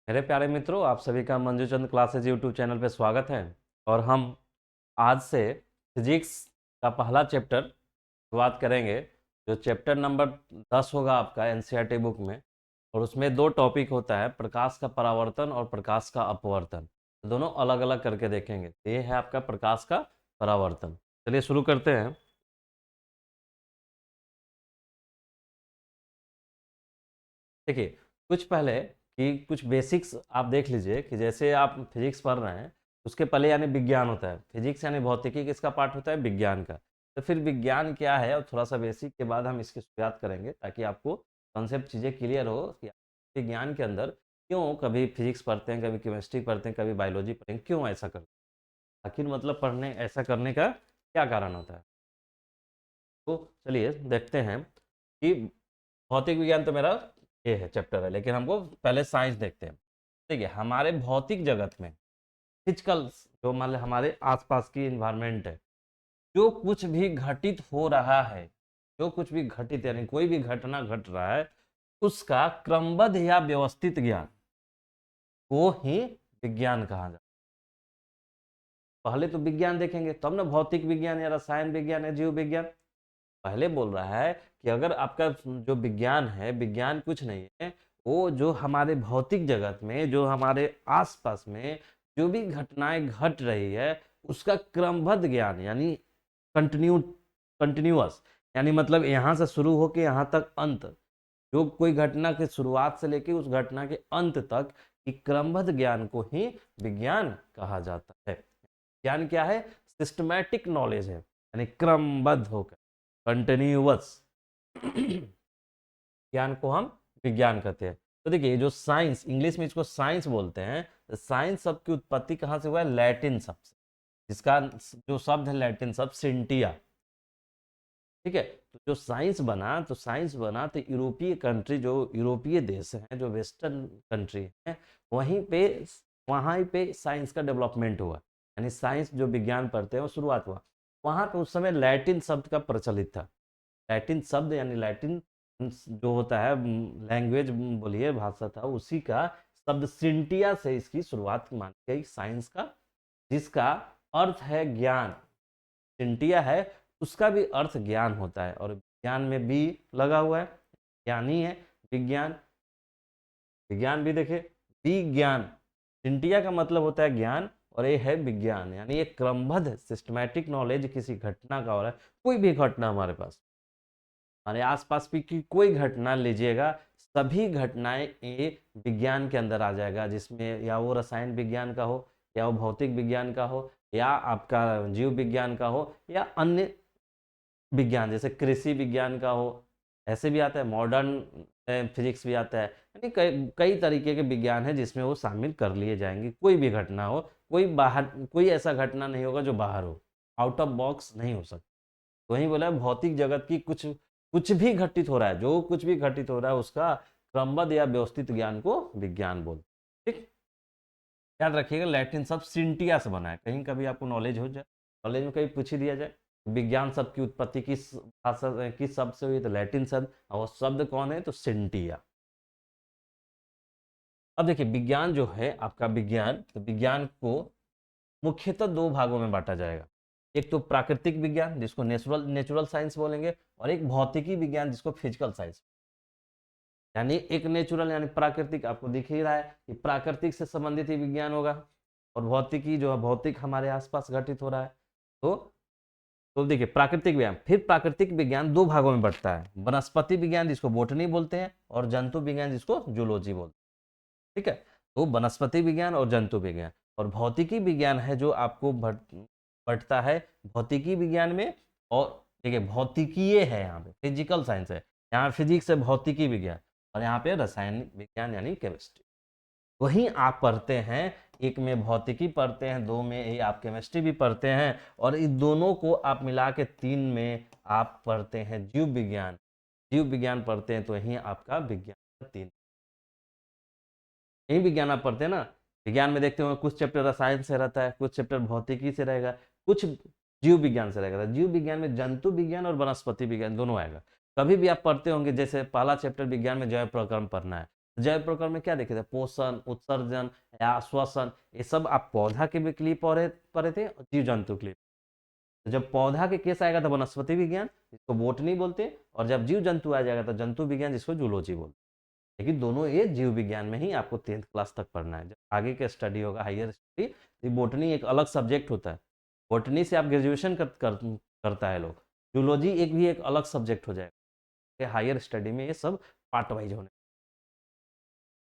मेरे प्यारे मित्रों, आप सभी का मंजूचंद क्लासेज यूट्यूब चैनल पे स्वागत है। और हम आज से फिजिक्स का पहला चैप्टर शुरुआत करेंगे, जो चैप्टर नंबर 10 होगा आपका एनसीईआरटी बुक में। और उसमें दो टॉपिक होता है, प्रकाश का परावर्तन और प्रकाश का अपवर्तन। तो दोनों अलग अलग करके देखेंगे। तो ये है आपका प्रकाश का परावर्तन। चलिए शुरू करते हैं। देखिए, कुछ पहले कि कुछ बेसिक्स आप देख लीजिए कि जैसे आप फिजिक्स पढ़ रहे हैं, उसके पहले यानी विज्ञान होता है। फिजिक्स यानी भौतिकी, किसका पार्ट होता है? विज्ञान का। तो फिर विज्ञान क्या है, और थोड़ा सा बेसिक के बाद हम इसकी शुरुआत करेंगे, ताकि आपको कॉन्सेप्ट चीज़ें क्लियर हो कि विज्ञान के अंदर क्यों कभी फिजिक्स पढ़ते हैं, कभी केमिस्ट्री पढ़ते हैं, कभी बायोलॉजी पढ़ते हैं, क्यों ऐसा करते हैं, आखिर मतलब पढ़ने ऐसा करने का क्या कारण होता है। तो चलिए देखते हैं कि भौतिक विज्ञान तो मेरा ये है चैप्टर है, लेकिन हमको पहले साइंस देखते हैं। देखिए, हमारे भौतिक जगत में फिजिकल, जो मान लो हमारे आसपास की इन्वायरमेंट है, जो कुछ भी घटित हो रहा है, जो कुछ भी घटित यानी कोई भी घटना घट रहा है, उसका क्रमबद्ध या व्यवस्थित ज्ञान को ही विज्ञान कहा जाता है। पहले तो विज्ञान देखेंगे, तब ना भौतिक विज्ञान या रसायन विज्ञान या जीव विज्ञान। पहले बोल रहा है कि अगर आपका जो विज्ञान है, विज्ञान कुछ नहीं है, वो जो हमारे भौतिक जगत में, जो हमारे आसपास में जो भी घटनाएं घट रही है, उसका क्रमबद्ध ज्ञान यानी कंटिन्यू कंटिन्यूअस, यानी मतलब यहाँ से शुरू होकर यहाँ तक अंत, जो कोई घटना के शुरुआत से लेकर उस घटना के अंत तक की क्रमबद्ध ज्ञान को ही विज्ञान कहा जाता है। ज्ञान क्या है? सिस्टमैटिक नॉलेज है, यानी क्रमबद्ध होकर, कंटिन्यूअस ज्ञान को हम विज्ञान कहते हैं। तो देखिए, जो साइंस, इंग्लिश में इसको साइंस बोलते हैं। तो साइंस शब्द की उत्पत्ति कहाँ से हुआ है? लैटिन शब्द से, जिसका जो शब्द है लैटिन शब्द सिंटिया। ठीक है। तो जो साइंस बना, तो साइंस बना तो यूरोपीय कंट्री, जो यूरोपीय देश हैं, जो वेस्टर्न कंट्री हैं, वहीं पे वहाँ पे साइंस का डेवलपमेंट हुआ। यानी साइंस जो विज्ञान पढ़ते हैं वो शुरुआत हुआ वहाँ पे। उस समय लैटिन शब्द का प्रचलित था। लैटिन शब्द यानी लैटिन जो होता है लैंग्वेज, बोलिए भाषा था, उसी का शब्द सिंटिया से इसकी शुरुआत मानी गई साइंस का, जिसका अर्थ है ज्ञान। सिंटिया है, उसका भी अर्थ ज्ञान होता है, और विज्ञान में भी लगा हुआ है, ज्ञानी है विज्ञान। विज्ञान भी देखे, विज्ञान, सिंटिया का मतलब होता है ज्ञान, और ये है विज्ञान, यानी एक क्रमबद्ध सिस्टमैटिक नॉलेज किसी घटना का हो रहा है। कोई भी घटना हमारे पास, हमारे आसपास की कोई घटना लीजिएगा, सभी घटनाएं ये विज्ञान के अंदर आ जाएगा, जिसमें या वो रसायन विज्ञान का हो, या वो भौतिक विज्ञान का हो, या आपका जीव विज्ञान का हो, या अन्य विज्ञान जैसे कृषि विज्ञान का हो। ऐसे भी आता है, मॉडर्न फिजिक्स भी आता है। यानी कई कई तरीके के विज्ञान है जिसमें वो शामिल कर लिए जाएंगे। कोई भी घटना हो, कोई ऐसा घटना नहीं होगा जो बाहर हो, आउट ऑफ बॉक्स नहीं हो सकता। वही बोला है, भौतिक जगत की कुछ कुछ भी घटित हो रहा है, जो कुछ भी घटित हो रहा है, उसका क्रमबद्ध या व्यवस्थित ज्ञान को विज्ञान बोलते। ठीक, याद रखिएगा, लैटिन शब्द सिंटिया से बना है। कहीं कभी आपको नॉलेज हो जाए, नॉलेज में कहीं पूछ ही दिया जाए विज्ञान शब्द की उत्पत्ति किस भाषा किस शब्द से हुई, तो लैटिन शब्द, और शब्द कौन है? तो सिंटिया। अब देखिए, विज्ञान जो है आपका विज्ञान, तो विज्ञान को मुख्यतः दो भागों में बांटा जाएगा। एक तो प्राकृतिक विज्ञान, जिसको नेचुरल नेचुरल साइंस बोलेंगे, और एक भौतिकी विज्ञान, जिसको फिजिकल साइंस। यानी एक नेचुरल यानी प्राकृतिक, आपको दिख ही रहा है कि प्राकृतिक से संबंधित ही विज्ञान होगा, और भौतिकी जो है भौतिक हमारे आसपास घटित हो रहा है। तो तो देखिए, प्राकृतिक विज्ञान, फिर प्राकृतिक विज्ञान दो भागों में बढ़ता है, वनस्पति विज्ञान जिसको बोटनी बोलते हैं, और जंतु विज्ञान जिसको जूलॉजी बोलते हैं। ठीक है। तो वनस्पति विज्ञान और जंतु विज्ञान, और भौतिकी विज्ञान है जो आपको बढ़ता है भौतिकी विज्ञान में। और देखिए, भौतिकीय है, यहाँ पे फिजिकल साइंस है, यहाँ फिजिक्स है, भौतिकी विज्ञान, और यहाँ पे रसायन विज्ञान यानी केमिस्ट्री। वहीं आप पढ़ते हैं, एक में भौतिकी पढ़ते हैं, दो में ही आप केमिस्ट्री भी पढ़ते हैं, और इन दोनों को आप मिला के तीन में आप पढ़ते हैं जीव विज्ञान। जीव विज्ञान पढ़ते हैं, तो यही आपका विज्ञान तीन, यही विज्ञान आप पढ़ते हैं ना। विज्ञान में देखते हो कुछ चैप्टर रसायन से रहता है, कुछ चैप्टर भौतिकी से रहेगा, कुछ जीव विज्ञान से रहेगा। जीव विज्ञान में जंतु विज्ञान और वनस्पति विज्ञान दोनों आएगा। कभी भी आप पढ़ते होंगे, जैसे पहला चैप्टर विज्ञान में जैव प्रक्रम पढ़ना है, जैव प्रकरण में क्या देखे थे, पोषण, उत्सर्जन या श्वसन, ये सब आप पौधा के भी के लिए पढ़े पढ़े थे और जीव जंतु के लिए। तो जब पौधा के केस आएगा तो वनस्पति विज्ञान, जिसको बोटनी बोलते हैं, और जब जीव जंतु आ जाएगा तो जंतु विज्ञान, जिसको जूलॉजी बोलते हैं। लेकिन दोनों ये जीव विज्ञान में ही आपको 10th क्लास तक पढ़ना है। जब आगे का स्टडी होगा, हायर स्टडी, तो बोटनी एक अलग सब्जेक्ट होता है। बोटनी से आप ग्रेजुएशन करता है लोग। जूलॉजी एक अलग सब्जेक्ट हो जाएगा। हायर स्टडी में ये सब पार्ट वाइज होने,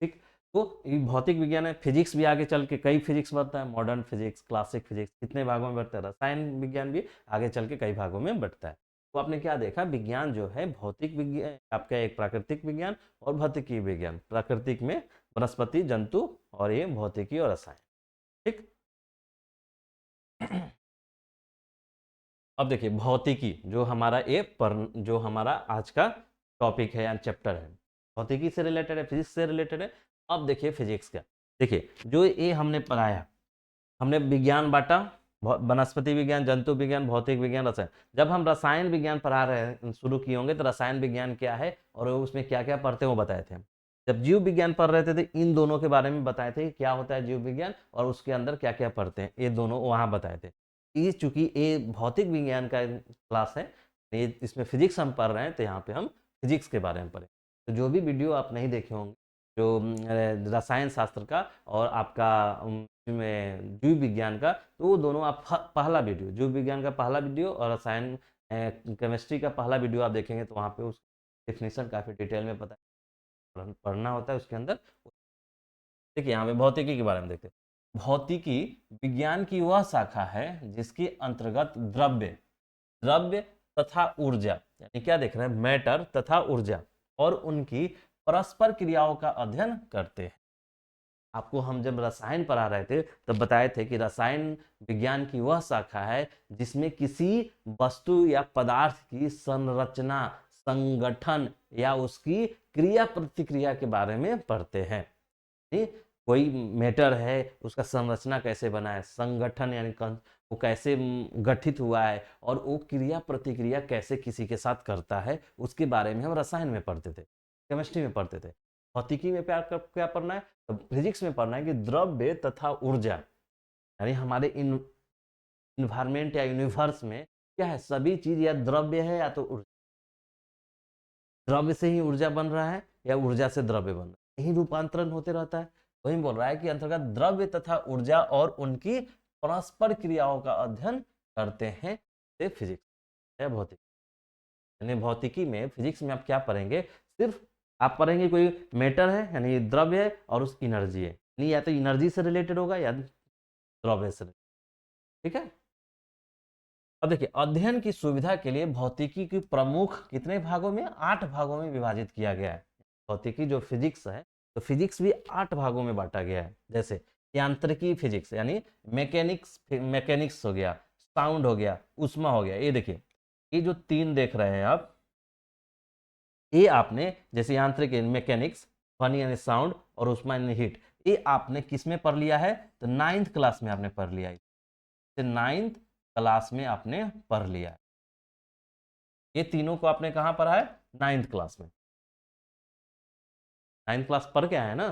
ठीक। तो ये भौतिक विज्ञान है। फिजिक्स भी आगे चल के कई फिजिक्स बढ़ता है, मॉडर्न फिजिक्स, क्लासिक फिजिक्स, कितने भागों में बढ़ता है। रसायन विज्ञान भी आगे चल के कई भागों में बढ़ता है। तो आपने क्या देखा, विज्ञान जो है भौतिक विज्ञान आपका एक प्राकृतिक विज्ञान और भौतिकी विज्ञान। प्राकृतिक में वनस्पति, जंतु, और ये भौतिकी और रसायन, ठीक। अब देखिए भौतिकी, जो हमारा जो हमारा आज का टॉपिक है या चैप्टर है, भौतिकी से रिलेटेड है, फिजिक्स से रिलेटेड है। अब देखिए फिजिक्स का, देखिए जो ये हमने पढ़ाया, हमने विज्ञान बांटा, वनस्पति विज्ञान, जंतु विज्ञान, भौतिक विज्ञान, रसायन। जब हम रसायन विज्ञान पढ़ा रहे शुरू किए होंगे तो रसायन विज्ञान क्या है और उसमें क्या क्या पढ़ते हैं वो बताए थे। जब जीव विज्ञान पढ़ रहे थे तो इन दोनों के बारे में बताए थे, क्या होता है जीव विज्ञान और उसके अंदर क्या क्या पढ़ते हैं, ये दोनों वहाँ बताए थे। ये चूंकि ये भौतिक विज्ञान का क्लास है, ये इसमें फिजिक्स हम पढ़ रहे हैं, तो यहाँ पे हम फिजिक्स के बारे में पढ़ें। तो जो भी वीडियो आप नहीं देखे होंगे, जो रसायन शास्त्र का और आपका में जीव विज्ञान का, तो वो दोनों आप पहला वीडियो, जीव विज्ञान का पहला वीडियो और रसायन केमिस्ट्री का पहला वीडियो आप देखेंगे तो वहाँ पे उस डेफिनेशन काफ़ी डिटेल में पढ़ना होता है उसके अंदर। देखिए यहाँ पे भौतिकी के बारे में देखते हैं। भौतिकी विज्ञान की वह शाखा है जिसके अंतर्गत द्रव्य द्रव्य तथा ऊर्जा, यानी क्या देख रहे हैं, मैटर तथा ऊर्जा, और उनकी परस्पर क्रियाओं का अध्ययन करते हैं। आपको हम जब रसायन पढ़ा रहे थे तब बताए थे कि रसायन विज्ञान की वह शाखा है जिसमें किसी वस्तु या पदार्थ की संरचना, संगठन या उसकी क्रिया प्रतिक्रिया के बारे में पढ़ते हैं। कोई मैटर है, उसका संरचना कैसे बना है, संगठन यानी वो कैसे गठित हुआ है, और वो क्रिया प्रतिक्रिया कैसे किसी के साथ करता है, उसके बारे में हम रसायन में पढ़ते थे, केमिस्ट्री में पढ़ते थे। भौतिकी में क्या पढ़ना है, तो फिजिक्स में पढ़ना है कि द्रव्य तथा ऊर्जा, यानी हमारे इन्वायरमेंट या यूनिवर्स में क्या है, सभी चीज या द्रव्य है या तो ऊर्जा। द्रव्य से ही ऊर्जा बन रहा है या ऊर्जा से द्रव्य बन रहा है, यही रूपांतरण होते रहता है। वही बोल रहा है कि अंतर्गत द्रव्य तथा ऊर्जा और उनकी परस्पर क्रियाओं का अध्ययन करते हैं फिजिक्स या भौतिकी। यानी भौतिकी में, फिजिक्स में आप क्या पढ़ेंगे, सिर्फ आप पढ़ेंगे कोई मैटर है यानी द्रव्य है और उस एनर्जी है, नहीं या तो एनर्जी से रिलेटेड होगा या द्रव्य से, ठीक है। अब देखिए अध्ययन की सुविधा के लिए भौतिकी की प्रमुख कितने भागों में, 8 भागों में विभाजित किया गया है। भौतिकी जो फिजिक्स है, तो फिजिक्स भी 8 भागों में बांटा गया है। जैसे यांत्रिकी फिजिक्स यानी मैकेनिक्स हो गया, साउंड हो गया, ऊष्मा हो गया। ये देखिए ये जो 3 देख रहे हैं आप, ये आपने जैसे यांत्रिक मैकेनिक्स, ध्वनि यानी साउंड, और ऊष्मा यानी हीट, ये आपने किस में पढ़ लिया है, तो 9th क्लास में आपने पढ़ लिया है। 9th क्लास में आपने पढ़ लिया है। ये तीनों को आपने कहाँ पढ़ा है, 9th क्लास में। 9th क्लास पढ़ के आया है ना,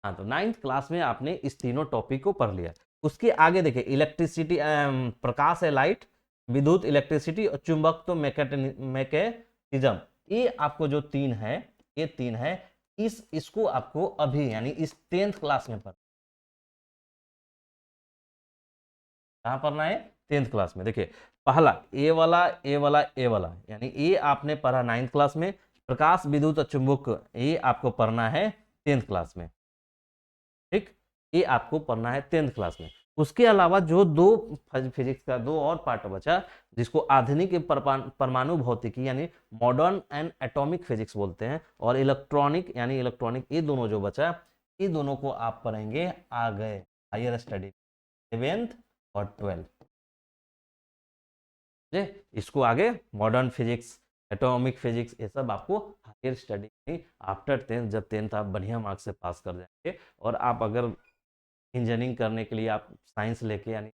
हाँ। तो 9th क्लास में आपने इस तीनों टॉपिक को पढ़ लिया। उसके आगे देखिए इलेक्ट्रिसिटी, प्रकाश है लाइट, विद्युत इलेक्ट्रिसिटी, और चुंबकत्व मैकेनिज्म, ये आपको जो 3 है, ये 3 है, इसको आपको अभी यानी इस 10th क्लास में पढ़, कहाँ पढ़ना है, 10th क्लास में। देखिए पहला ए वाला, ए वाला, ए वाला, यानी ये आपने पढ़ा 9th क्लास में। प्रकाश, विद्युत और चुंबक, ये आपको पढ़ना है 10th क्लास में, ठीक। ये आपको पढ़ना है 10th क्लास में। उसके अलावा जो दो फिजिक्स का दो और पार्ट बचा, जिसको आधुनिक परमाणु भौतिकी यानी मॉडर्न एंड एटॉमिक फिजिक्स बोलते हैं, और इलेक्ट्रॉनिक यानी इलेक्ट्रॉनिक, ये दोनों जो बचा, ये दोनों को आप पढ़ेंगे आगे हायर स्टडी 11th और 12th। इसको आगे मॉडर्न फिजिक्स, एटॉमिक फिजिक्स, ये सब आपको हायर स्टडी आफ्टर 10th, जब 10th आप बढ़िया मार्क्स से पास कर जाएंगे, और आप अगर इंजीनियरिंग करने के लिए आप साइंस लेके यानी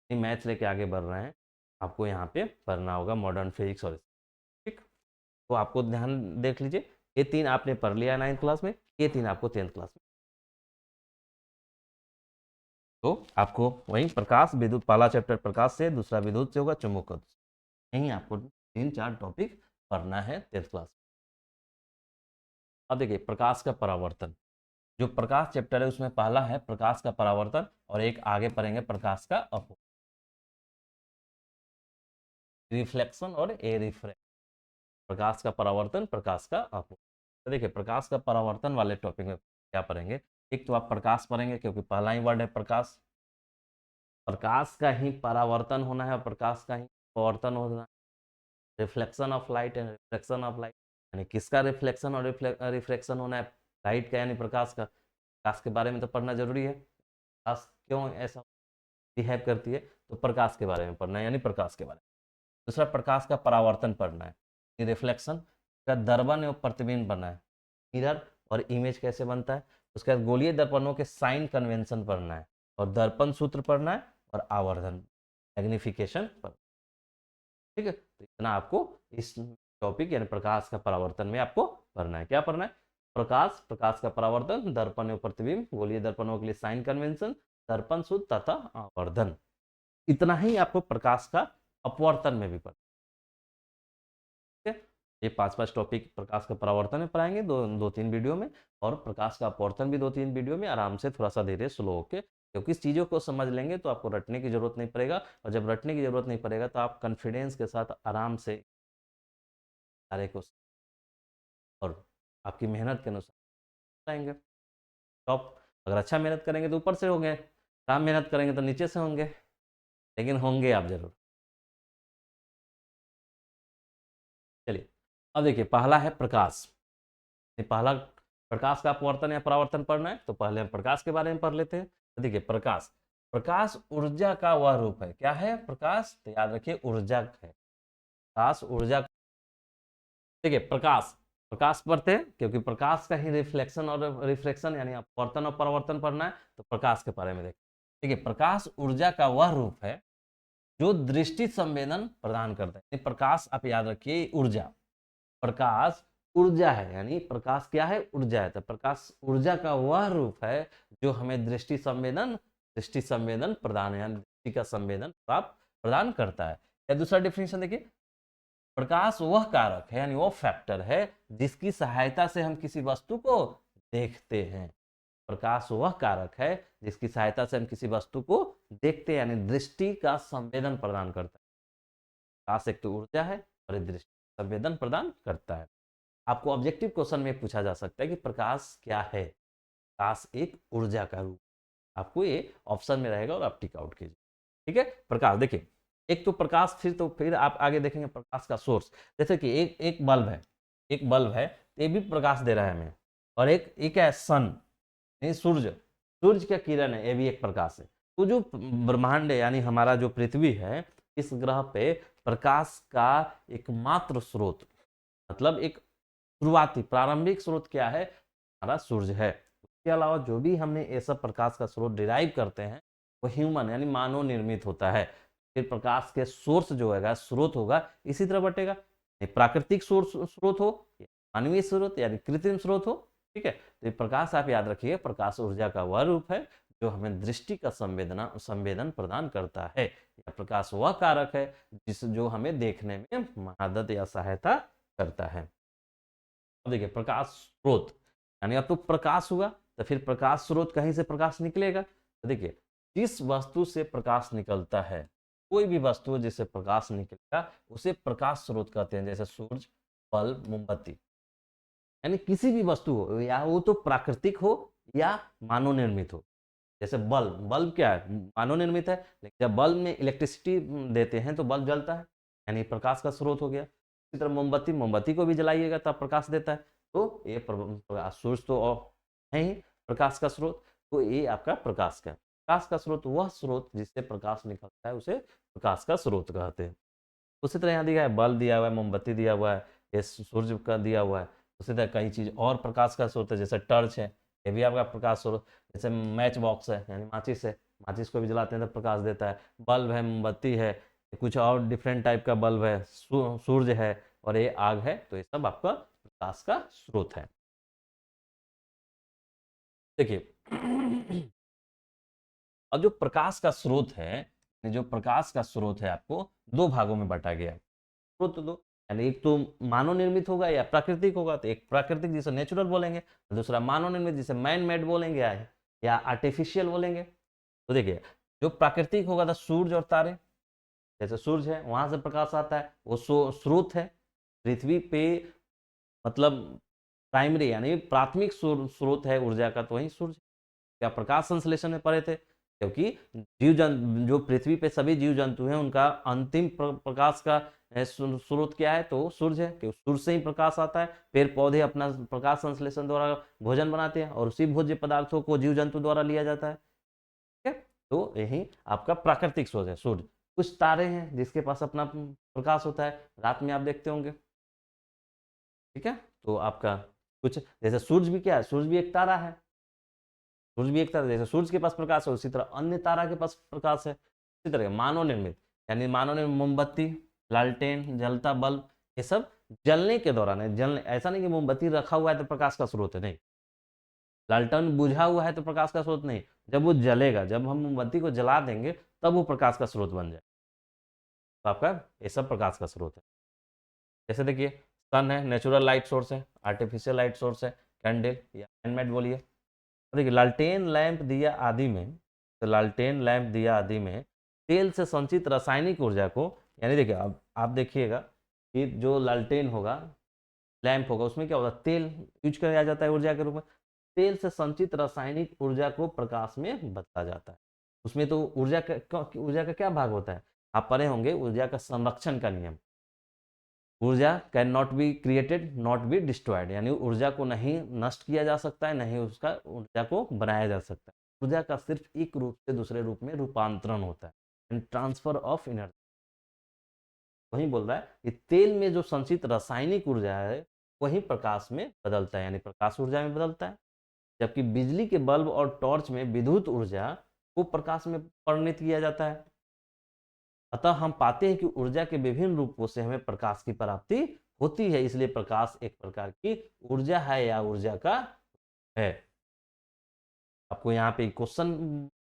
मैथ्स लेके आगे बढ़ रहे हैं, आपको यहाँ पे पढ़ना होगा मॉडर्न फिजिक्स और, ठीक। तो आपको ध्यान देख लीजिए, ये 3 आपने पढ़ लिया 9th क्लास में। ये 3 आपको 10th क्लास में। तो आपको वही प्रकाश विद्युत, पहला चैप्टर प्रकाश से, दूसरा विद्युत से होगा, चुंबक से। यही आपको 3-4 टॉपिक पढ़ना है 10th क्लास में। अब देखिए प्रकाश का परावर्तन, जो प्रकाश चैप्टर है उसमें पहला है प्रकाश का परावर्तन, और एक आगे पढ़ेंगे प्रकाश का अपवर्तन, रिफ्लेक्शन और ए रिफ्रैक्शन। प्रकाश का परावर्तन, प्रकाश का अपवर्तन। तो देखिए प्रकाश का परावर्तन वाले टॉपिक में क्या पढ़ेंगे, एक तो आप प्रकाश पढ़ेंगे क्योंकि पहला ही वर्ड है प्रकाश, प्रकाश का ही परावर्तन होना है और प्रकाश का ही परावर्तन होना है। Reflection of light and reflection of light, यानी किसका रिफ्लेक्शन और रिफ्लेक्शन होना है, लाइट का यानी प्रकाश का। प्रकाश के बारे में तो पढ़ना जरूरी है, प्रकाश क्यों ऐसा बिहेव करती है, तो प्रकाश के बारे में पढ़ना है, यानी प्रकाश के बारे में। दूसरा प्रकाश का परावर्तन पढ़ना है, रिफ्लेक्शन का दर्पण एवं प्रतिबिंब पढ़ना है, मिरर और इमेज कैसे बनता है। उसके बाद गोलीय दर्पणों के साइन कन्वेंशन पढ़ना है, और दर्पण सूत्र पढ़ना है, और आवर्धन मैग्निफिकेशन पढ़ना। ठीक है, तो इतना आपको इस टॉपिक यानी प्रकाश का परावर्तन में आपको पढ़ना है। क्या पढ़ना है, प्रकाश, प्रकाश का परावर्तन, दर्पण एवं प्रतिबिंब, गोलीय दर्पणों के लिए साइन कन्वेंशन, दर्पण सूत्र तथा आवर्धन। इतना ही आपको प्रकाश का अपवर्तन में भी पढ़ना है। ये 5-5 टॉपिक प्रकाश का परावर्तन में पढ़ाएंगे 2-3 वीडियो में, और प्रकाश का अपवर्तन भी 2-3 वीडियो में, आराम से थोड़ा सा धीरे स्लो होके, क्योंकि इस चीज़ों को समझ लेंगे तो आपको रटने की जरूरत नहीं पड़ेगा, और जब रटने की जरूरत नहीं पड़ेगा तो आप कॉन्फिडेंस के साथ आराम से सारे को, और आपकी मेहनत के अनुसार आएंगे। तो आप अगर अच्छा मेहनत करेंगे तो ऊपर से होंगे, काम मेहनत करेंगे तो नीचे से होंगे, लेकिन होंगे आप जरूर। चलिए अब देखिए पहला है प्रकाश। पहला प्रकाश का अपवर्तन या परावर्तन पढ़ना है, तो पहले हम प्रकाश के बारे में पढ़ लेते हैं। तो देखिए प्रकाश, प्रकाश ऊर्जा का वह रूप है। क्या है प्रकाश, तो याद रखिए ऊर्जा है, प्रकाश ऊर्जा। देखिए प्रकाश, प्रकाश पढ़ते हैं क्योंकि प्रकाश का ही रिफ्लेक्शन और रिफ्लेक्शन यानी अपवर्तन और परावर्तन पढ़ना है, तो प्रकाश के बारे में देखिए। देखिए प्रकाश ऊर्जा का वह रूप है जो दृष्टि संवेदन प्रदान करता है। प्रकाश आप याद रखिए ऊर्जा, प्रकाश ऊर्जा है, यानी प्रकाश क्या है, ऊर्जा है। तो प्रकाश ऊर्जा का वह रूप है जो हमें दृष्टि संवेदन प्रदान, यानी दृष्टि का संवेदन प्राप्त प्रदान करता है। या दूसरा डिफिनेशन देखिए, प्रकाश वह कारक है यानी वो फैक्टर है जिसकी सहायता से हम किसी वस्तु को देखते हैं। प्रकाश वह कारक है जिसकी सहायता से हम किसी वस्तु को देखते हैं, यानी दृष्टि का संवेदन प्रदान करता है। प्रकाश एक तो ऊर्जा है और दृष्टि संवेदन प्रदान करता है। आपको ऑब्जेक्टिव क्वेश्चन में पूछा जा सकता है कि प्रकाश क्या है, प्रकाश एक ऊर्जा का रूप, आपको ये ऑप्शन में रहेगा और आप टिक आउट कीजिए। ठीक है, प्रकाश देखिए एक तो प्रकाश, फिर आप आगे देखेंगे प्रकाश का सोर्स। जैसे कि एक बल्ब है, एक बल्ब है, ये भी प्रकाश दे रहा है हमें, और एक है सन, सूर्य, सूर्य का किरण है, ये भी एक प्रकाश है। तो जो ब्रह्मांड है यानी हमारा जो पृथ्वी है, इस ग्रह पे प्रकाश का एकमात्र स्रोत, मतलब एक शुरुआती प्रारंभिक स्रोत क्या है, हमारा सूर्य है। उसके अलावा जो भी हमने ये सब प्रकाश का स्रोत डिराइव करते हैं वो ह्यूमन यानी मानव निर्मित होता है। फिर प्रकाश के सोर्स जो है स्रोत होगा इसी तरह बटेगा, प्राकृतिक सोर्स स्रोत हो, मानवीय स्रोत यानी कृत्रिम स्रोत हो। ठीक है, तो ये प्रकाश आप याद रखिए, प्रकाश ऊर्जा का वह रूप है जो हमें दृष्टि का संवेदन प्रदान करता है, या प्रकाश वह कारक है जो हमें देखने में मदद या सहायता करता है। अब देखिए प्रकाश स्रोत, यानी अब तो प्रकाश हुआ तो फिर प्रकाश स्रोत कहीं से प्रकाश निकलेगा। तो देखिए जिस वस्तु से प्रकाश निकलता है, कोई भी वस्तु जिससे प्रकाश निकलेगा उसे प्रकाश स्रोत कहते हैं, जैसे सूरज, बल्ब, मोमबत्ती। यानी किसी भी वस्तु हो, या वो तो प्राकृतिक हो या मानव निर्मित हो। जैसे बल्ब, बल्ब क्या है, मानव निर्मित है, लेकिन जब बल्ब में इलेक्ट्रिसिटी देते हैं तो बल्ब जलता है, यानी प्रकाश का स्रोत हो गया। इसी तरह मोमबत्ती, मोमबत्ती को भी जलाइएगा तब प्रकाश देता है, तो ये सूर्य तो है ही प्रकाश का स्रोत। तो ये आपका प्रकाश का, प्रकाश का स्रोत वह स्रोत जिससे प्रकाश निकलता है उसे प्रकाश का स्रोत कहते हैं। उसी तरह यहाँ दिया है बल्ब दिया हुआ है, मोमबत्ती दिया हुआ है, ये सूर्य का दिया हुआ है। उसी तरह कई चीज और प्रकाश का स्रोत है, जैसे टर्च है, ये भी आपका प्रकाश स्रोत। जैसे मैच बॉक्स है यानी माचिस है, माचिस को भी जलाते हैं तो प्रकाश देता है। बल्ब है, मोमबत्ती है, कुछ और डिफरेंट टाइप का बल्ब है, सूर्य है, और ये आग है, तो ये सब आपका प्रकाश का स्रोत है। देखिए अब जो प्रकाश का स्रोत है, जो प्रकाश का स्रोत है आपको दो भागों में बांटा गया। स्रोत दो, यानी एक तो मानव निर्मित होगा या प्राकृतिक होगा, तो एक प्राकृतिक जिसे नेचुरल बोलेंगे, दूसरा मानव निर्मित जिसे मैन मेड बोलेंगे या आर्टिफिशियल बोलेंगे। तो देखिए जो प्राकृतिक होगा तो सूर्य और तारे, जैसे सूर्य है वहां से प्रकाश आता है, वो स्रोत है। पृथ्वी पे मतलब प्राइमरी यानी प्राथमिक स्रोत है ऊर्जा का तो वही सूर्य। क्या प्रकाश संश्लेषण में पढ़े थे? क्योंकि जीव जंतु जो पृथ्वी पे सभी जीव जंतु हैं उनका अंतिम प्रकाश का स्रोत क्या है? तो सूर्य है, क्योंकि सूर्य से ही प्रकाश आता है। पेड़ पौधे अपना प्रकाश संश्लेषण द्वारा भोजन बनाते हैं और उसी भोज्य पदार्थों को जीव जंतु द्वारा लिया जाता है। ठीक है, तो यही आपका प्राकृतिक स्रोत है सूर्य। कुछ तारे हैं जिसके पास अपना प्रकाश होता है, रात में आप देखते होंगे। ठीक है, तो आपका कुछ जैसे सूर्य भी क्या है, सूर्य भी एक तारा है। सूर्य भी एक तारा, जैसे सूर्य के पास प्रकाश है उसी तरह अन्य तारा के पास प्रकाश है। इसी तरह मानव निर्मित, यानी मानव निर्मित मोमबत्ती, लालटेन, जलता बल्ब, ये सब जलने के दौरान है। जलने ऐसा नहीं कि मोमबत्ती रखा हुआ है तो प्रकाश का स्रोत है, नहीं। लालटेन बुझा हुआ है तो प्रकाश का स्रोत नहीं। जब वो जलेगा, जब हम मोमबत्ती को जला देंगे तब वो प्रकाश का स्रोत बन जाए, तो आपका ये सब प्रकाश का स्रोत है। जैसे देखिए सन है, नेचुरल लाइट सोर्स है, आर्टिफिशियल लाइट सोर्स है, कैंडल या हैंडमेड बोलिए। देखिए लालटेन लैंप दिया आदि में, तो लालटेन लैंप दिया आदि में तेल से संचित रासायनिक ऊर्जा को, यानी देखिए अब आप देखिएगा कि जो लालटेन होगा, लैंप होगा, उसमें क्या होता है? तेल यूज किया जाता है ऊर्जा के रूप में। तेल से संचित रासायनिक ऊर्जा को प्रकाश में बदला जाता है। उसमें तो ऊर्जा का क्या भाग होता है? आप पढ़े होंगे ऊर्जा का संरक्षण का नियम। ऊर्जा can not be created not be destroyed, यानी ऊर्जा को नहीं नष्ट किया जा सकता है, नहीं उसका ऊर्जा को बनाया जा सकता है। ऊर्जा का सिर्फ एक रूप से दूसरे रूप में रूपांतरण होता है, ट्रांसफर ऑफ एनर्जी। वही बोल रहा है कि तेल में जो संचित रासायनिक ऊर्जा है वही प्रकाश में बदलता है, यानी प्रकाश ऊर्जा में बदलता है। जबकि बिजली के बल्ब और टॉर्च में विद्युत ऊर्जा को प्रकाश में परिणित किया जाता है। अतः हम पाते हैं कि ऊर्जा के विभिन्न रूपों से हमें प्रकाश की प्राप्ति होती है, इसलिए प्रकाश एक प्रकार की ऊर्जा है या ऊर्जा का है। आपको यहाँ पे क्वेश्चन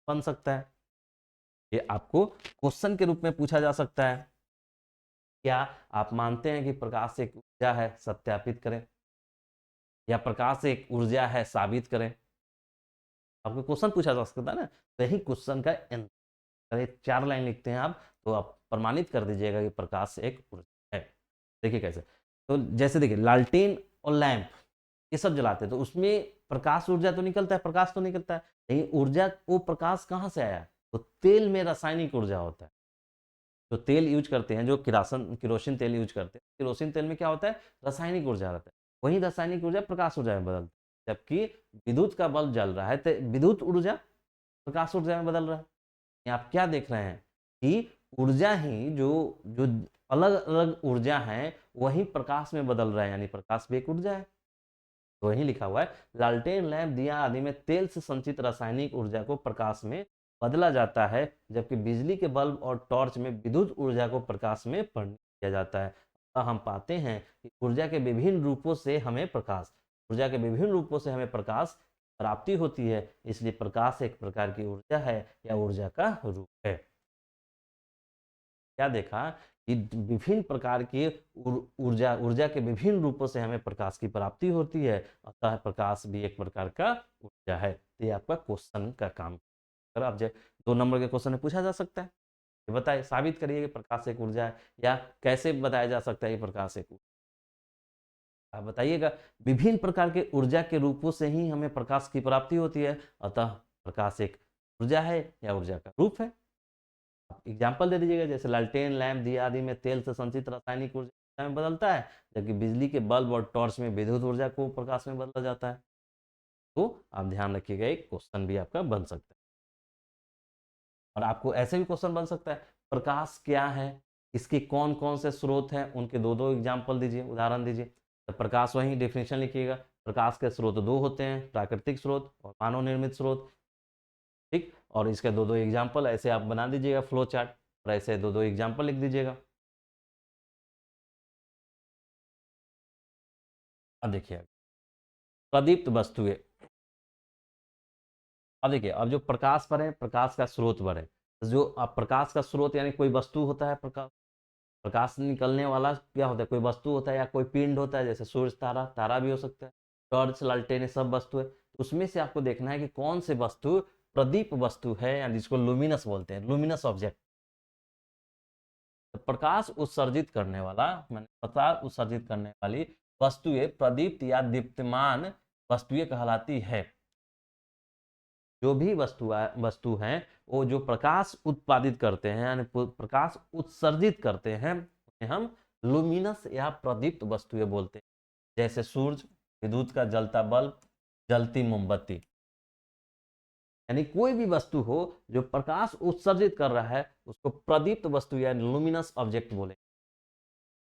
बन सकता है, ये आपको क्वेश्चन के रूप में पूछा जा सकता है। क्या आप मानते हैं कि प्रकाश एक ऊर्जा है? सत्यापित करें। या प्रकाश एक ऊर्जा है, साबित करें। आपको क्वेश्चन पूछा जा सकता है ना, तो यही क्वेश्चन का आंसर। 4 लाइन लिखते हैं आप, तो आप प्रमाणित कर दीजिएगा कि प्रकाश एक ऊर्जा है। देखिए कैसे, तो जैसे देखिए लालटेन और लैंप ये सब जलाते हैं तो उसमें प्रकाश ऊर्जा तो निकलता है, प्रकाश तो निकलता है, लेकिन ऊर्जा वो प्रकाश कहाँ से आया? तो तेल में रासायनिक ऊर्जा होता है। जो तेल यूज करते हैं, जो किरोसिन तेल यूज करते हैं, किरोसिन तेल में क्या होता है? रासायनिक ऊर्जा रहता है। वही रासायनिक ऊर्जा प्रकाश ऊर्जा में बदलती है। जबकि विद्युत का बल्ब जल रहा है तो विद्युत ऊर्जा प्रकाश ऊर्जा में बदल रहा है। आप क्या देख रहे हैं कि ऊर्जा ही जो जो अलग अलग ऊर्जा है वही प्रकाश में बदल रहा है, यानी प्रकाश भी एक ऊर्जा है। तो वही लिखा हुआ है लालटेन लैंप दिया आदि में तेल से संचित रासायनिक ऊर्जा को प्रकाश में बदला जाता है, जबकि बिजली के बल्ब और टॉर्च में विद्युत ऊर्जा को प्रकाश में परिणत किया जाता है। तो हम पाते हैं कि ऊर्जा के विभिन्न रूपों से हमें प्रकाश प्राप्ति होती है, इसलिए प्रकाश एक प्रकार की ऊर्जा है या ऊर्जा का रूप है। क्या देखा कि विभिन्न प्रकार के ऊर्जा ऊर्जा के विभिन्न रूपों से हमें प्रकाश की प्राप्ति होती है, अतः प्रकाश भी एक प्रकार का ऊर्जा है। तो ये आपका क्वेश्चन का काम। अगर आप 2 नंबर के क्वेश्चन में पूछा जा सकता है, ये बताइए साबित करिए कि प्रकाश एक ऊर्जा है, या कैसे बताया जा सकता है कि प्रकाश एक ऊर्जा। आप बताइएगा। विभिन्न प्रकार के ऊर्जा के रूपों से ही हमें प्रकाश की प्राप्ति होती है, अतः प्रकाश एक ऊर्जा है या ऊर्जा का रूप है। एग्जाम्पल दे दीजिएगा, जैसे लालटेन लैंप दिया आदि में तेल से संचित रासायनिक ऊर्जा में बदलता है, जबकि बिजली के बल्ब और टॉर्च में विद्युत ऊर्जा को प्रकाश में बदला जाता है। तो आप ध्यान रखिएगा, एक क्वेश्चन भी आपका बन सकता है। और आपको ऐसे भी क्वेश्चन बन सकता है, प्रकाश क्या है, इसके कौन कौन से स्रोत हैं, उनके दो दो एग्जाम्पल दीजिए, उदाहरण दीजिए। तो प्रकाश वही डेफिनेशन लिखिएगा। प्रकाश के स्रोत दो होते हैं, प्राकृतिक स्रोत और मानव निर्मित स्रोत। ठीक, और इसके दो दो एग्जाम्पल ऐसे आप बना दीजिएगा फ्लो चार्ट, और ऐसे दो दो एग्जाम्पल लिख दीजिएगा। अब देखिए प्रदीप्त वस्तुएं, अब देखिए, अब जो प्रकाश पर है, प्रकाश का स्रोत पर है। जो अब प्रकाश का स्रोत यानी कोई वस्तु होता है, प्रकाश प्रकाश निकलने वाला क्या होता है, कोई वस्तु होता है या कोई पिंड होता है, जैसे सूर्य, तारा, तारा भी हो सकता है, टॉर्च, लालटेन, ये सब वस्तु है। उसमें से आपको देखना है कि कौन से वस्तु प्रदीप वस्तु है, या जिसको लुमिनस बोलते हैं, लुमिनस ऑब्जेक्ट। तो प्रकाश उत्सर्जित करने वाला, मैंने प्रकाश उत्सर्जित करने वाली वस्तुएं प्रदीप्त या दीप्तमान वस्तुएं कहलाती है। जो भी वस्तु हैं, वो जो प्रकाश उत्पादित करते हैं यानी प्रकाश उत्सर्जित करते हैं, उन्हें हम लुमिनस या प्रदीप्त वस्तुएं बोलते हैं। जैसे सूरज, विद्युत का जलता बल्ब, जलती मोमबत्ती। यानी कोई भी वस्तु हो जो प्रकाश उत्सर्जित कर रहा है, उसको प्रदीप्त वस्तु या लुमिनस ऑब्जेक्ट बोले।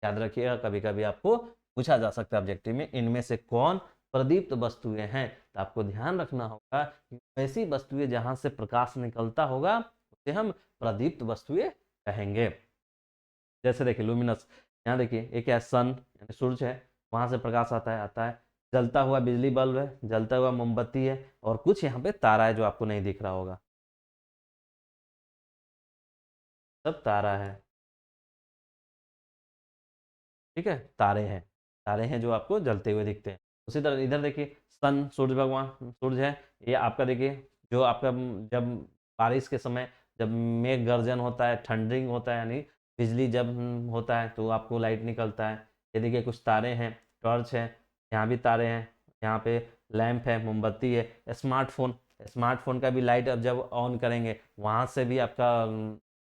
याद रखिएगा, कभी कभी आपको पूछा जा सकता है ऑब्जेक्टिव में, इनमें से कौन प्रदीप्त वस्तुएं हैं। तो आपको ध्यान रखना होगा कि ऐसी वस्तुएं जहां से प्रकाश निकलता होगा, उसे हम प्रदीप्त वस्तुएं कहेंगे। जैसे देखिए लुमिनस, यहाँ देखिए एक है सन यानी सूरज है, वहां से प्रकाश आता है। जलता हुआ बिजली बल्ब है, जलता हुआ मोमबत्ती है, और कुछ यहाँ पे तारा है जो आपको नहीं दिख रहा होगा, सब तारा है। ठीक है, तारे हैं जो आपको जलते हुए दिखते हैं। उसी तरह इधर देखिए सन, सूर्य भगवान, सूर्य है। ये आपका देखिए, जो आपका जब बारिश के समय जब मेघ गर्जन होता है, थंडरिंग होता है, यानी बिजली जब होता है तो आपको लाइट निकलता है। ये देखिए कुछ तारे हैं, टॉर्च है, यहाँ भी तारे हैं, यहाँ पे लैंप है, मोमबत्ती है। स्मार्टफोन, स्मार्टफोन का भी लाइट अब जब ऑन करेंगे, वहाँ से भी आपका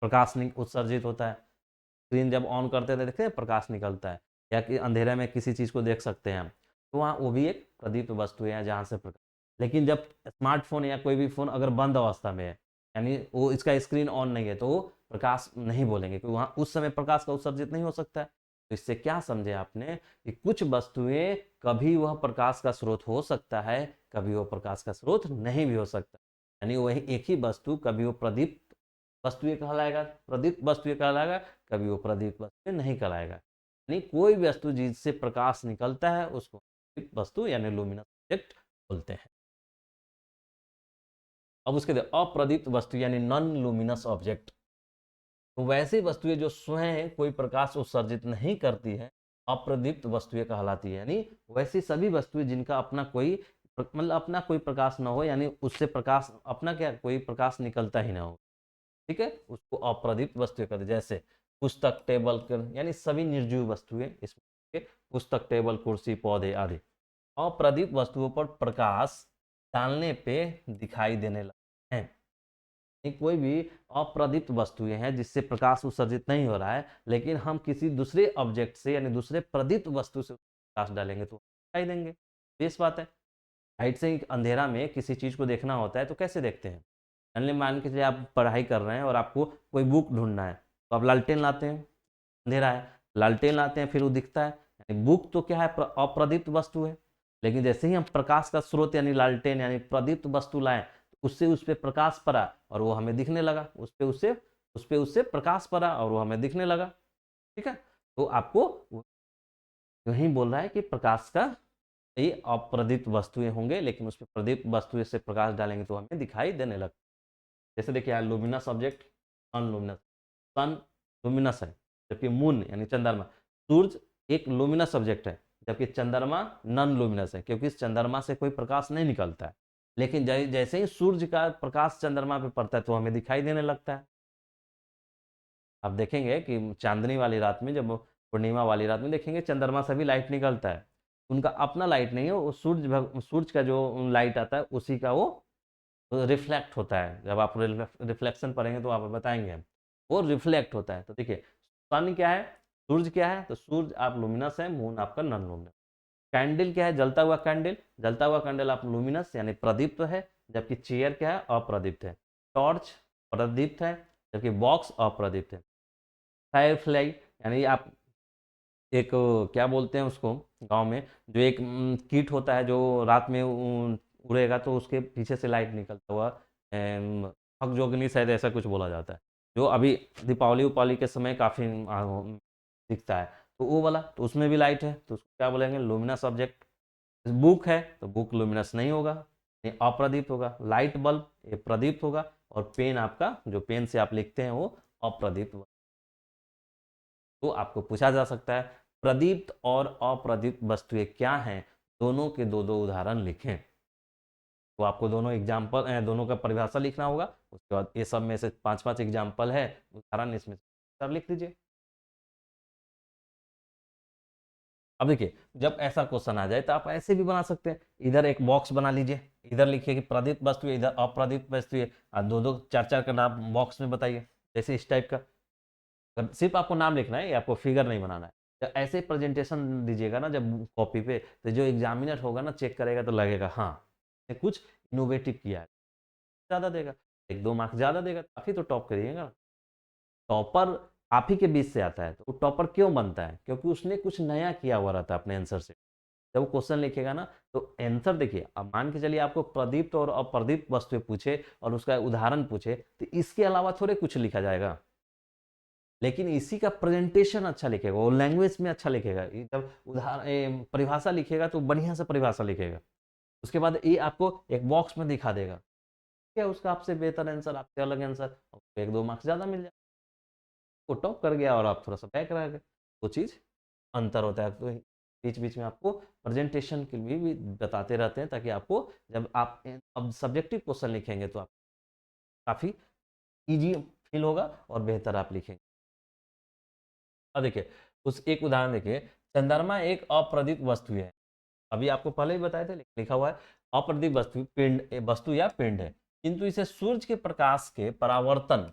प्रकाश उत्सर्जित होता है। स्क्रीन जब ऑन करते थे देखते हैं प्रकाश निकलता है, या कि अंधेरे में किसी चीज़ को देख सकते हैं हम, तो वहाँ वो भी एक प्रदीप्त वस्तु है जहाँ से प्रकाश। लेकिन जब स्मार्टफोन या कोई भी फ़ोन अगर बंद अवस्था में है, यानी वो इसका स्क्रीन ऑन नहीं है, तो वो प्रकाश नहीं बोलेंगे, क्योंकि वहाँ उस समय प्रकाश का उत्सर्जित नहीं हो सकता है। तो इससे क्या समझे आपने कि कुछ वस्तुएं कभी वह प्रकाश का स्रोत हो सकता है, कभी वो प्रकाश का स्रोत नहीं भी हो सकता। यानी वही एक ही वस्तु कभी वो प्रदीप्त वस्तुएं कहलाएगा, प्रदीप्त वस्तुएं कहलाएगा, कभी वो प्रदीप्त वस्तु नहीं कहलाएगा। यानी कोई भी वस्तु जिससे प्रकाश निकलता है उसको प्रदीप्त वस्तु यानी लुमिनस ऑब्जेक्ट बोलते हैं। अब उसके बाद अप्रदीप्त वस्तु यानी नॉन लुमिनस ऑब्जेक्ट। तो वैसी वस्तुएं जो स्वयं कोई प्रकाश उत्सर्जित नहीं करती है, अप्रदीप्त वस्तुएं कहलाती है। यानी वैसी सभी वस्तुएं जिनका अपना कोई मतलब अपना कोई प्रकाश न हो, यानी उससे प्रकाश अपना क्या कोई प्रकाश निकलता ही ना हो, ठीक है, उसको अप्रदीप्त वस्तुएं कहते हैं। जैसे पुस्तक, टेबल, यानी सभी निर्जीव वस्तुएं इसमें, पुस्तक, टेबल, कुर्सी, पौधे आदि अप्रदीप्त वस्तुओं पर प्रकाश डालने पे दिखाई देने लगते हैं। कोई भी अप्रदीप्त वस्तुएं हैं जिससे प्रकाश उत्सर्जित नहीं हो रहा है, लेकिन हम किसी दूसरे ऑब्जेक्ट से यानी दूसरे प्रदीप्त वस्तु से प्रकाश डालेंगे तो दिखाई देंगे। बेस बात है। लाइट से ही अंधेरा में किसी चीज़ को देखना होता है तो कैसे देखते हैं। मान के चलिए आप पढ़ाई कर रहे हैं और आपको कोई बुक ढूंढना है, तो आप लालटेन लाते हैं, अंधेरा है, लालटेन लाते हैं, फिर वो दिखता है। यानी बुक तो क्या है, अप्रदीप्त वस्तु है। लेकिन जैसे ही हम प्रकाश का स्रोत यानी लालटेन यानी प्रदीप्त वस्तु लाएं, तो उससे उस पर प्रकाश पड़ा और वो हमें दिखने लगा, उस पे उससे प्रकाश पड़ा और वो हमें दिखने लगा। ठीक है, तो आपको यही बोल रहा है कि प्रकाश का ये अप्रदीप्त वस्तुएं होंगे, लेकिन उस पर प्रदीप्त वस्तु से प्रकाश डालेंगे तो हमें दिखाई देने लगता है। जैसे देखिए लुमिनस ऑब्जेक्ट, अनलुमिनस। सन लुमिनस है, जबकि मून यानी चंद्रमा, सूरज एक लुमिनस ऑब्जेक्ट है, जबकि चंद्रमा नॉन लुमिनस है, क्योंकि इस चंद्रमा से कोई प्रकाश नहीं निकलता है। लेकिन जैसे ही सूर्य का प्रकाश चंद्रमा पे पड़ता है तो हमें दिखाई देने लगता है। आप देखेंगे कि चांदनी वाली रात में, जब पूर्णिमा वाली रात में देखेंगे चंद्रमा से भी लाइट निकलता है। उनका अपना लाइट नहीं है, वो सूरज का जो लाइट आता है उसी का वो रिफ्लेक्ट होता है। जब आप रिफ्लेक्शन पढ़ेंगे तो आप बताएंगे हम, वो रिफ्लेक्ट होता है। तो देखिए सन क्या है, सूरज क्या है, तो सूरज आप लुमिनस है, मून आपका नॉन लुमिनस। कैंडल क्या है, जलता हुआ कैंडल, जलता हुआ कैंडल आप लुमिनस यानी प्रदीप्त है, जबकि चेयर क्या है, अप्रदीप्त है। टॉर्च प्रदीप्त है, जबकि बॉक्स अप्रदीप्त है। फायर फ्लाई यानी आप एक क्या बोलते हैं उसको गांव में, जो एक कीट होता है जो रात में उड़ेगा तो उसके पीछे से लाइट निकलता हुआ, हकजोगनी शायद ऐसा कुछ बोला जाता है, जो अभी दीपावली उपावली के समय काफ़ी दिखता है। तो वो वाला, तो उसमें भी लाइट है, तो उसको क्या बोलेंगे, लुमिनस ऑब्जेक्ट। बुक है तो बुक लुमिनस नहीं होगा, ये अप्रदीप्त होगा। लाइट बल्ब ये प्रदीप्त होगा, और पेन आपका जो पेन से आप लिखते हैं वो अप्रदीप्त होगा। तो आपको पूछा जा सकता है प्रदीप्त और अप्रदीप्त वस्तुएं क्या हैं, दोनों के दो दो उदाहरण लिखें। तो आपको दोनों एग्जाम्पल दोनों का परिभाषा लिखना होगा। उसके बाद ये सब में से 5 5 एग्जाम्पल है, उदाहरण इसमें सब लिख लीजिए। अब देखिए जब ऐसा क्वेश्चन आ जाए तो आप ऐसे भी बना सकते हैं, इधर एक बॉक्स बना लीजिए, इधर लिखिए कि प्रदीप्त वस्तु है, इधर अप्रदीप्त वस्तु है, और दो दो चार चार का नाम बॉक्स में बताइए, जैसे इस टाइप का। सिर्फ आपको नाम लिखना है, ये आपको फिगर नहीं बनाना है। जब ऐसे प्रेजेंटेशन दीजिएगा ना जब कॉपी पे, तो जो एग्जामिनर होगा ना चेक करेगा तो लगेगा हाँ कुछ इनोवेटिव किया है, ज़्यादा देगा, 1 2 मार्क्स ज़्यादा देगा, काफ़ी तो टॉप करिएगा। टॉपर आप ही के बीच से आता है, तो वो टॉपर क्यों बनता है? क्योंकि उसने कुछ नया किया हुआ रहता है अपने आंसर से। जब वो क्वेश्चन लिखेगा ना तो आंसर देखिए, अब मान के चलिए आपको प्रदीप्त और अप्रदीप्त वस्तुएं पूछे और उसका उदाहरण पूछे, तो इसके अलावा थोड़े कुछ लिखा जाएगा, लेकिन इसी का प्रेजेंटेशन अच्छा लिखेगा, वो लैंग्वेज में अच्छा लिखेगा। जब उदाहरण परिभाषा लिखेगा तो बढ़िया से परिभाषा लिखेगा, उसके बाद ये आपको एक बॉक्स में दिखा देगा, क्या उसका आपसे बेहतर आंसर, आपसे अलग आंसर, 1 2 मार्क्स ज़्यादा मिल जाए। वो टॉप कर गया और आप थोड़ा सा बैक रह गए, वो चीज़ अंतर होता है। तो बीच बीच में आपको प्रेजेंटेशन के लिए भी बताते रहते हैं, ताकि आपको जब आप अब सब्जेक्टिव क्वेश्चन लिखेंगे तो आप काफ़ी इजी फील होगा और बेहतर आप लिखेंगे। अब देखिए उस एक उदाहरण देखिए, चंद्रमा एक अप्रदीप्त वस्तु है। अभी आपको पहले ही बताए थे, लिखा हुआ है अप्रदीप्त वस्तु पिंड वस्तु या पिंड है, किंतु इसे सूर्य के प्रकाश के परावर्तन,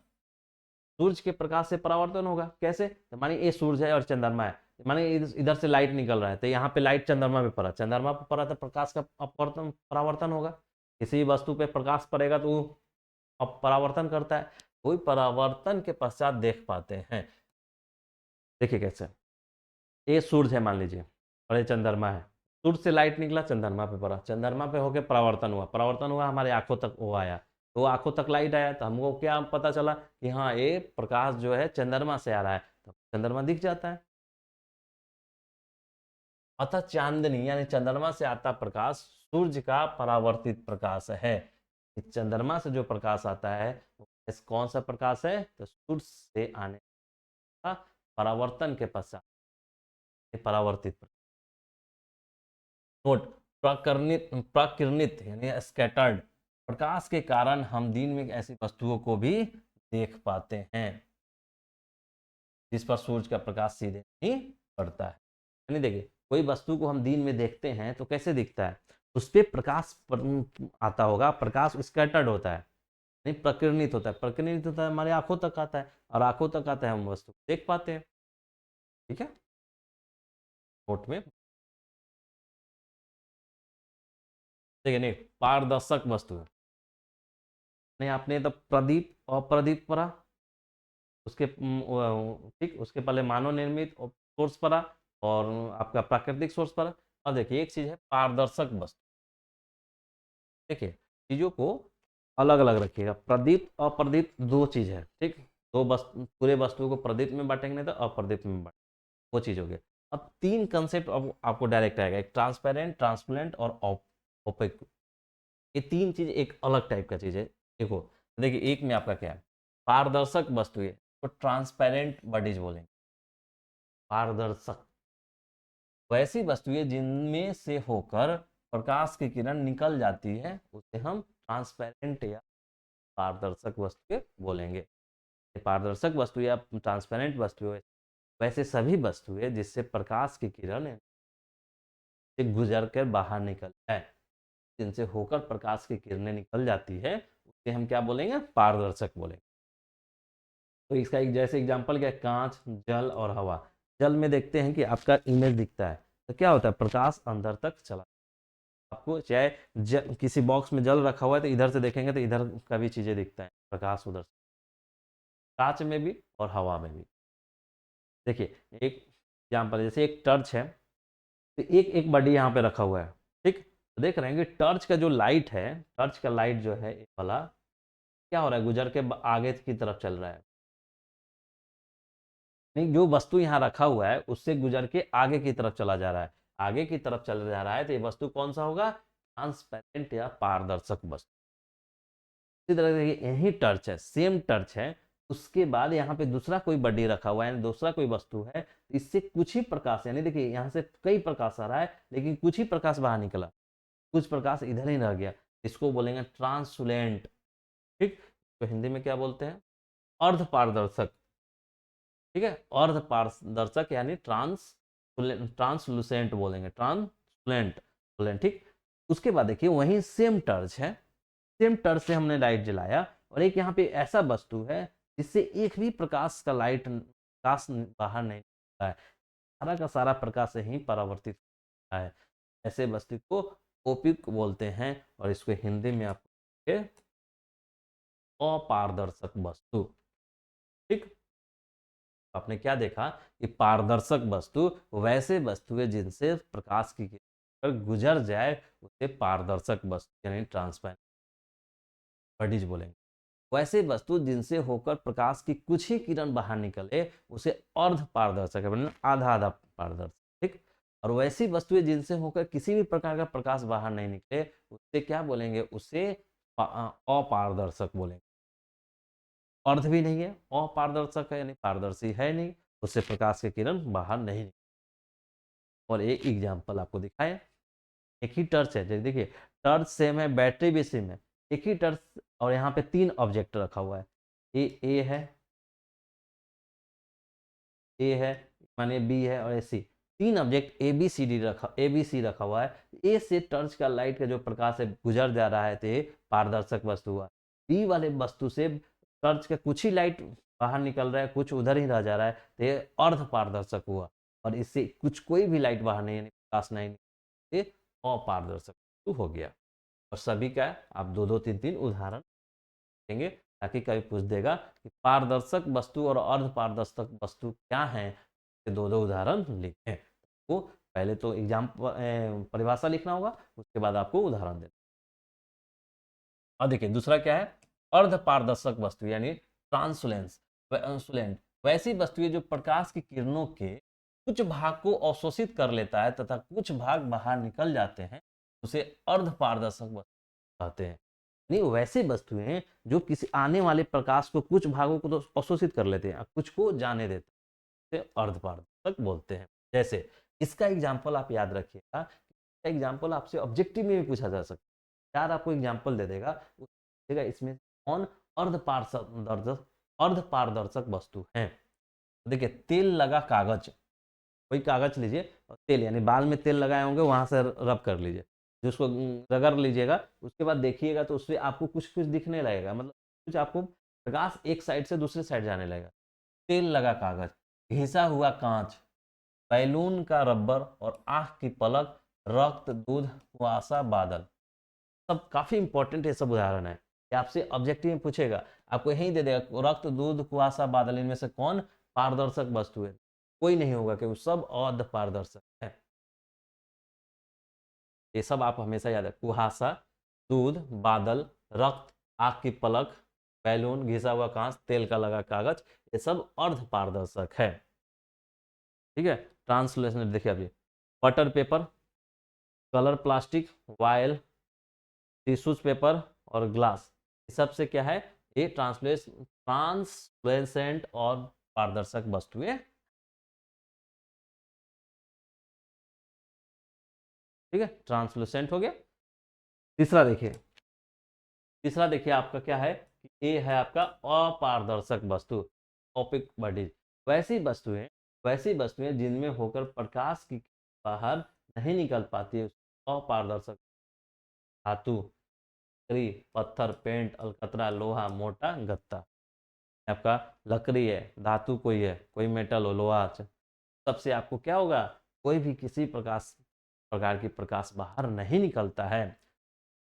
सूर्य के प्रकाश से परावर्तन होगा। कैसे? तो मानिए ये सूर्य है और चंद्रमा है, मानिए इधर से लाइट निकल रहा है, तो यहाँ पे लाइट चंद्रमा पे पड़ा, चंद्रमा पे पड़ा तो प्रकाश का अपवर्तन परावर्तन होगा। किसी वस्तु पे प्रकाश पड़ेगा तो परावर्तन करता है, कोई परावर्तन के पश्चात देख पाते हैं। देखिए कैसे, ये सूर्य है मान लीजिए और ये चंद्रमा है, सूर्य से लाइट निकला चंद्रमा पे पड़ा, चंद्रमा पे होके परावर्तन हुआ, परावर्तन हुआ हमारे आंखों तक वो आया, तो आंखों तक लाइट आया, तो हमको क्या पता चला कि हाँ ये प्रकाश जो है चंद्रमा से आ रहा है, तो चंद्रमा दिख जाता है। अतः चांदनी यानी चंद्रमा से आता प्रकाश सूर्य का परावर्तित प्रकाश है। चंद्रमा से जो प्रकाश आता है वो कौन सा प्रकाश है? तो सूर्य से आने का परावर्तन के पश्चात परावर्तित। नोट, प्रकिरणित यानी स्कैटर्ड प्रकाश के कारण हम दिन में ऐसी वस्तुओं को भी देख पाते हैं जिस पर सूर्य का प्रकाश सीधे नहीं पड़ता है। यानी देखिए कोई वस्तु को हम दिन में देखते हैं तो कैसे दिखता है, उस पर प्रकाश आता होगा, प्रकाश स्कैटर्ड होता है, नहीं प्रकिरणित होता है, प्रकिरणित होता है हमारे आंखों तक आता है, और आंखों तक आता है हम वस्तु को देख पाते हैं। ठीक है, नोट में देखिए, नहीं पारदर्शक वस्तु है, नहीं आपने तो प्रदीप अप्रदीप पढ़ा, उसके ठीक उसके पहले मानव निर्मित सोर्स पढ़ा, और आपका प्राकृतिक सोर्स पढ़ा। अब देखिए एक चीज है पारदर्शक वस्तु, देखिए चीजों को अलग अलग रखिएगा, प्रदीप्त अप्रदीप्त दो चीज है, ठीक, दो वस्तु, पूरे वस्तु को प्रदीप्त में बांटेंगे नहीं तो अप्रदीप्त में बांटेंगे, वो चीज हो गया। अब 3 कंसेप्ट अब आपको डायरेक्ट आएगा, एक ट्रांसपेरेंट, ट्रांसपेरेंट और ओपेक। ये 3 चीज एक अलग टाइप का चीज है। देखो देखिए एक में आपका क्या है, पारदर्शक वस्तु है तो ट्रांसपेरेंट बॉडीज बोलेंगे, पारदर्शक वैसी वस्तुएं जिनमें से होकर प्रकाश की किरण निकल जाती है उसे हम ट्रांसपेरेंट या पारदर्शक वस्तुएं बोलेंगे। पारदर्शक वस्तु या ट्रांसपेरेंट वस्तुएं वैसे सभी वस्तुएं जिससे प्रकाश की किरण से गुजर कर बाहर निकल जाए, जिनसे होकर प्रकाश की किरणें निकल जाती है उसे हम क्या बोलेंगे? पारदर्शक बोलेंगे। तो इसका एक जैसे एग्जांपल क्या है, कांच, जल और हवा। जल में देखते हैं कि आपका इमेज दिखता है, तो क्या होता है प्रकाश अंदर तक चला, आपको चाहे किसी बॉक्स में जल रखा हुआ है तो इधर से देखेंगे तो इधर का भी चीजें दिखता है, प्रकाश उधर से, कांच में भी और हवा में भी। देखिए एक एग्जाम्पल, जैसे एक टर्च है, तो एक एक बॉडी यहाँ पे रखा हुआ है, ठीक, तो देख रहे हैं कि टर्च का जो लाइट है, टर्च का लाइट जो है एक वाला क्या हो रहा है, गुजर के आगे की तरफ चल रहा है, नहीं जो वस्तु यहाँ रखा हुआ है उससे गुजर के आगे की तरफ चला जा रहा है, आगे की तरफ चला जा रहा है, तो ये वस्तु कौन सा होगा? ट्रांसपेरेंट या पारदर्शक वस्तु। इसी तरह से यही टर्च है, सेम टर्च है, उसके बाद यहाँ पे दूसरा कोई बॉडी रखा हुआ है यानी दूसरा कोई वस्तु है, इससे कुछ ही प्रकाश, यानी देखिए यहाँ से कई प्रकाश आ रहा है लेकिन कुछ ही प्रकाश बाहर निकला, कुछ प्रकाश इधर ही रह गया, इसको बोलेंगे ट्रांसुलेंट। ठीक, तो हिंदी में क्या बोलते हैं? अर्ध पारदर्शक। ठीक है, अर्ध पारदर्शक यानी ट्रांसलूसेंट बोलेंगे, ट्रांसलूसेंट। ठीक, उसके बाद देखिए वही सेम टर्च है, सेम टर्च से हमने लाइट जलाया और एक यहाँ पे ऐसा वस्तु है जिससे एक भी प्रकाश का लाइट प्रकाश बाहर नहीं निकलता है, सारा का सारा प्रकाश यहीं परावर्तित होता है, ऐसे वस्तु को ओपिक बोलते हैं और इसको हिंदी में आपको अपारदर्शक वस्तु। ठीक, आपने क्या देखा कि पारदर्शक वस्तु वैसे वस्तु है जिनसे प्रकाश की किरण गुजर जाए उसे पारदर्शक वस्तु यानी ट्रांसपेरेंट बॉडीज बोलेंगे। वैसे वस्तु जिनसे होकर प्रकाश की कुछ ही किरण बाहर निकले उसे अर्ध पारदर्शक है, मतलब आधा आधा पारदर्शक। ठीक, और वैसी वस्तुएं जिनसे होकर किसी भी प्रकार का प्रकाश बाहर नहीं निकले उससे क्या बोलेंगे? उसे अपारदर्शक बोलेंगे। अर्ध भी नहीं है, अपारदर्शक है यानी पारदर्शी है नहीं, उससे प्रकाश की किरण बाहर नहीं निकले। और एक एग्जाम्पल आपको दिखाए, एक ही टर्च है, जैसे देखिए टर्च सेम है, बैटरी भी सेम है, एक ही टर्च और यहाँ पे तीन ऑब्जेक्ट रखा हुआ है, ए है, ए है माने बी है और सी, तीन ऑब्जेक्ट ए बी सी रखा हुआ है। ए से टर्च का लाइट का जो प्रकाश है गुजर जा रहा है तो ये पारदर्शक वस्तु हुआ। बी वाले वस्तु से टर्च का कुछ ही लाइट बाहर निकल रहा है, कुछ उधर ही रह जा रहा है तो ये अर्ध पारदर्शक हुआ। और इससे कुछ कोई भी लाइट बाहर नहीं, प्रकाश नहीं, ये अपारदर्शक वस्तु हो गया। और सभी का आप दो दो तीन तीन उदाहरण देंगे ताकि कभी पूछ देगा कि पारदर्शक वस्तु और अर्ध पारदर्शक वस्तु क्या है, दो दो उदाहरण लिखें। वो पहले तो परिभाषा लिखना होगा, उसके बाद आपको उदाहरण देना। और देखिए दूसरा क्या है? अर्ध पारदर्शक वस्तु यानी ट्रांसुलेंट, वैसी वस्तुएं जो प्रकाश की किरणों के कुछ भाग को अवशोषित कर लेता है तथा कुछ भाग बाहर निकल जाते हैं, उसे अर्ध पारदर्शक वस्तु कहते हैं। नहीं, वैसे वस्तुएं जो किसी आने वाले प्रकाश को कुछ भागों को तो अवशोषित कर लेते हैं, कुछ को जाने देते हैं, उसे अर्ध पारदर्शक बोलते हैं। जैसे इसका एग्जाम्पल आप याद रखिएगा, एग्जाम्पल आपसे ऑब्जेक्टिव में भी पूछा जा सकता है, चार आपको एग्जाम्पल दे देगा, इसमें कौन अर्ध पारदर्शक वस्तु है। देखिए तेल लगा कागज, कोई कागज लीजिए और तेल यानी बाल में तेल लगाए होंगे वहां से रब कर लीजिए, जो उसको रगड़ लीजिएगा, उसके बाद देखिएगा तो उससे आपको कुछ कुछ दिखने लगेगा, मतलब कुछ आपको प्रकाश एक साइड से दूसरे साइड जाने लगेगा। तेल लगा कागज, घिसा हुआ कांच, बैलून का रबर और आंख की पलक, रक्त दूध कुआसा बादल, सब काफी इंपॉर्टेंट ये सब उदाहरण है। ये आपसे ऑब्जेक्टिव में पूछेगा, आपको यही दे देगा रक्त दूध कुआसा बादल, इनमें से कौन पारदर्शक वस्तु है? कोई नहीं होगा कि वो सब अर्ध पारदर्शक है। ये सब आप हमेशा याद रखें, कुहासा, दूध, बादल, रक्त, आग की पलक, बैलून, घिसा हुआ कांच, तेल का लगा कागज, ये सब अर्ध पारदर्शक है। ठीक है, ट्रांसलेशन देखिए अभी, butter paper, colour plastic, voile, tissues paper और ग्लास, सबसे क्या है? ये ट्रांसलेसेंट और पारदर्शक वस्तुएं। ठीक है, ट्रांसलूसेंट हो गया। तीसरा देखिए, तीसरा देखिए आपका क्या है कि ये है आपका अपारदर्शक वस्तु, ओपिक बॉडीज, वैसी वस्तुएं जिनमें होकर प्रकाश की बाहर नहीं निकल पाती है, अपारदर्शक। धातु, लकड़ी, पत्थर, पेंट, अलकतरा, लोहा, मोटा गत्ता, आपका लकड़ी है, धातु कोई है, कोई मेटल हो, लोहा, सबसे आपको क्या होगा? कोई भी किसी प्रकार की प्रकाश बाहर नहीं निकलता है,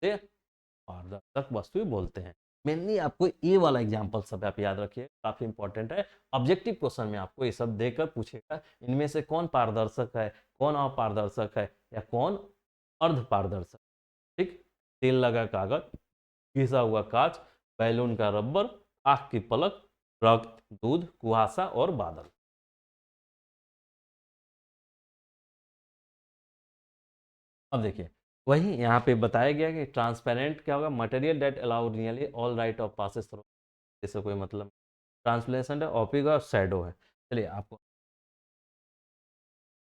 से पारदर्शक वस्तु बोलते हैं। मेनली आपको ये वाला एग्जांपल सब आप याद रखिए, काफी इंपॉर्टेंट है। ऑब्जेक्टिव क्वेश्चन में आपको ये सब देकर पूछेगा इनमें से कौन पारदर्शक है, कौन अपारदर्शक है, या कौन अर्ध पारदर्शक। ठीक, तेल लगा कागज, घिसा हुआ कांच, बैलून का रबर, आंख की पलक, रक्त, दूध, कुहासा और बादल। अब देखिए वही यहाँ पे बताया गया कि ट्रांसपेरेंट क्या होगा, material that allow nearly all light of passes through, जैसे कोई मतलब ट्रांसलेशन है, ओपिक और शैडो है। चलिए आपको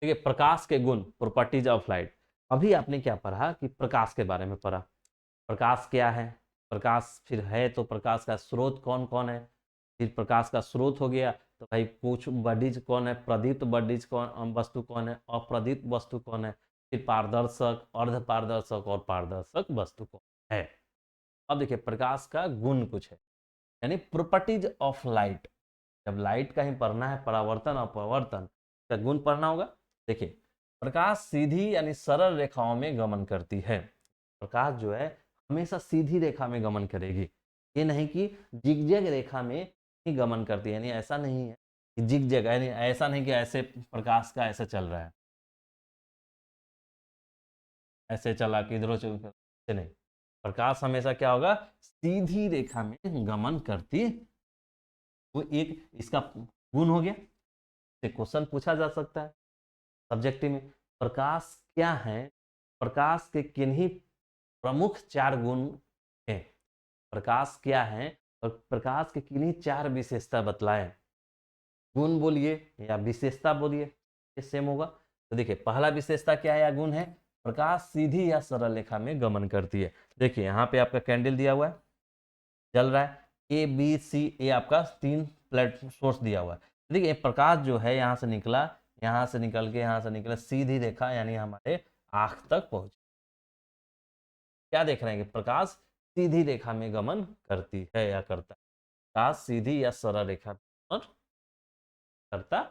देखिए प्रकाश के गुण, प्रॉपर्टीज ऑफ लाइट। अभी आपने क्या पढ़ा कि प्रकाश के बारे में पढ़ा, प्रकाश क्या है, प्रकाश फिर है तो प्रकाश का स्रोत कौन कौन है, फिर प्रकाश का स्रोत हो गया तो भाई कुछ बडीज कौन है, प्रदीप्त बडीज कौन वस्तु कौन है, अप्रदीप्त वस्तु कौन है, फिर पारदर्शक, अर्ध पारदर्शक और पारदर्शक वस्तु कौन है। अब देखिए प्रकाश का गुण कुछ है, यानी प्रॉपर्टीज ऑफ लाइट। जब लाइट का ही पढ़ना है, परावर्तन और परावर्तन का गुण पढ़ना होगा। देखिए प्रकाश सीधी यानी सरल रेखाओं में गमन करती है। प्रकाश जो है हमेशा सीधी रेखा में गमन करेगी, ये नहीं कि जिगजैग रेखा में ही गमन करती है, यानी ऐसा नहीं है कि जिगजैग, यानी ऐसा नहीं कि ऐसे प्रकाश का ऐसे चल रहा है, ऐसे चला कि इधरों से नहीं। प्रकाश हमेशा क्या होगा, सीधी रेखा में गमन करती। वो एक इसका गुण हो गया, क्वेश्चन पूछा जा सकता है सब्जेक्टिव में। प्रकाश क्या है, प्रकाश के किन्हीं प्रमुख चार गुण हैं। प्रकाश क्या है और प्रकाश के किन्हीं चार विशेषता बतलाएं। गुण बोलिए या विशेषता बोलिए, ये सेम होगा। तो देखिए पहला विशेषता क्या है या गुण है, प्रकाश सीधी या सरल रेखा में गमन करती है। देखिए यहाँ पे आपका कैंडल दिया हुआ है, जल रहा है, ए बी सी ए आपका तीन प्लेट सोर्स दिया हुआ है। देखिए प्रकाश जो है यहाँ से निकला, यहाँ से निकल के यहाँ से निकला, सीधी रेखा यानी हमारे आंख तक पहुंच। क्या देख रहे हैं कि प्रकाश सीधी रेखा में गमन करती है या करता है, प्रकाश सीधी या सरल रेखा में गमन करता।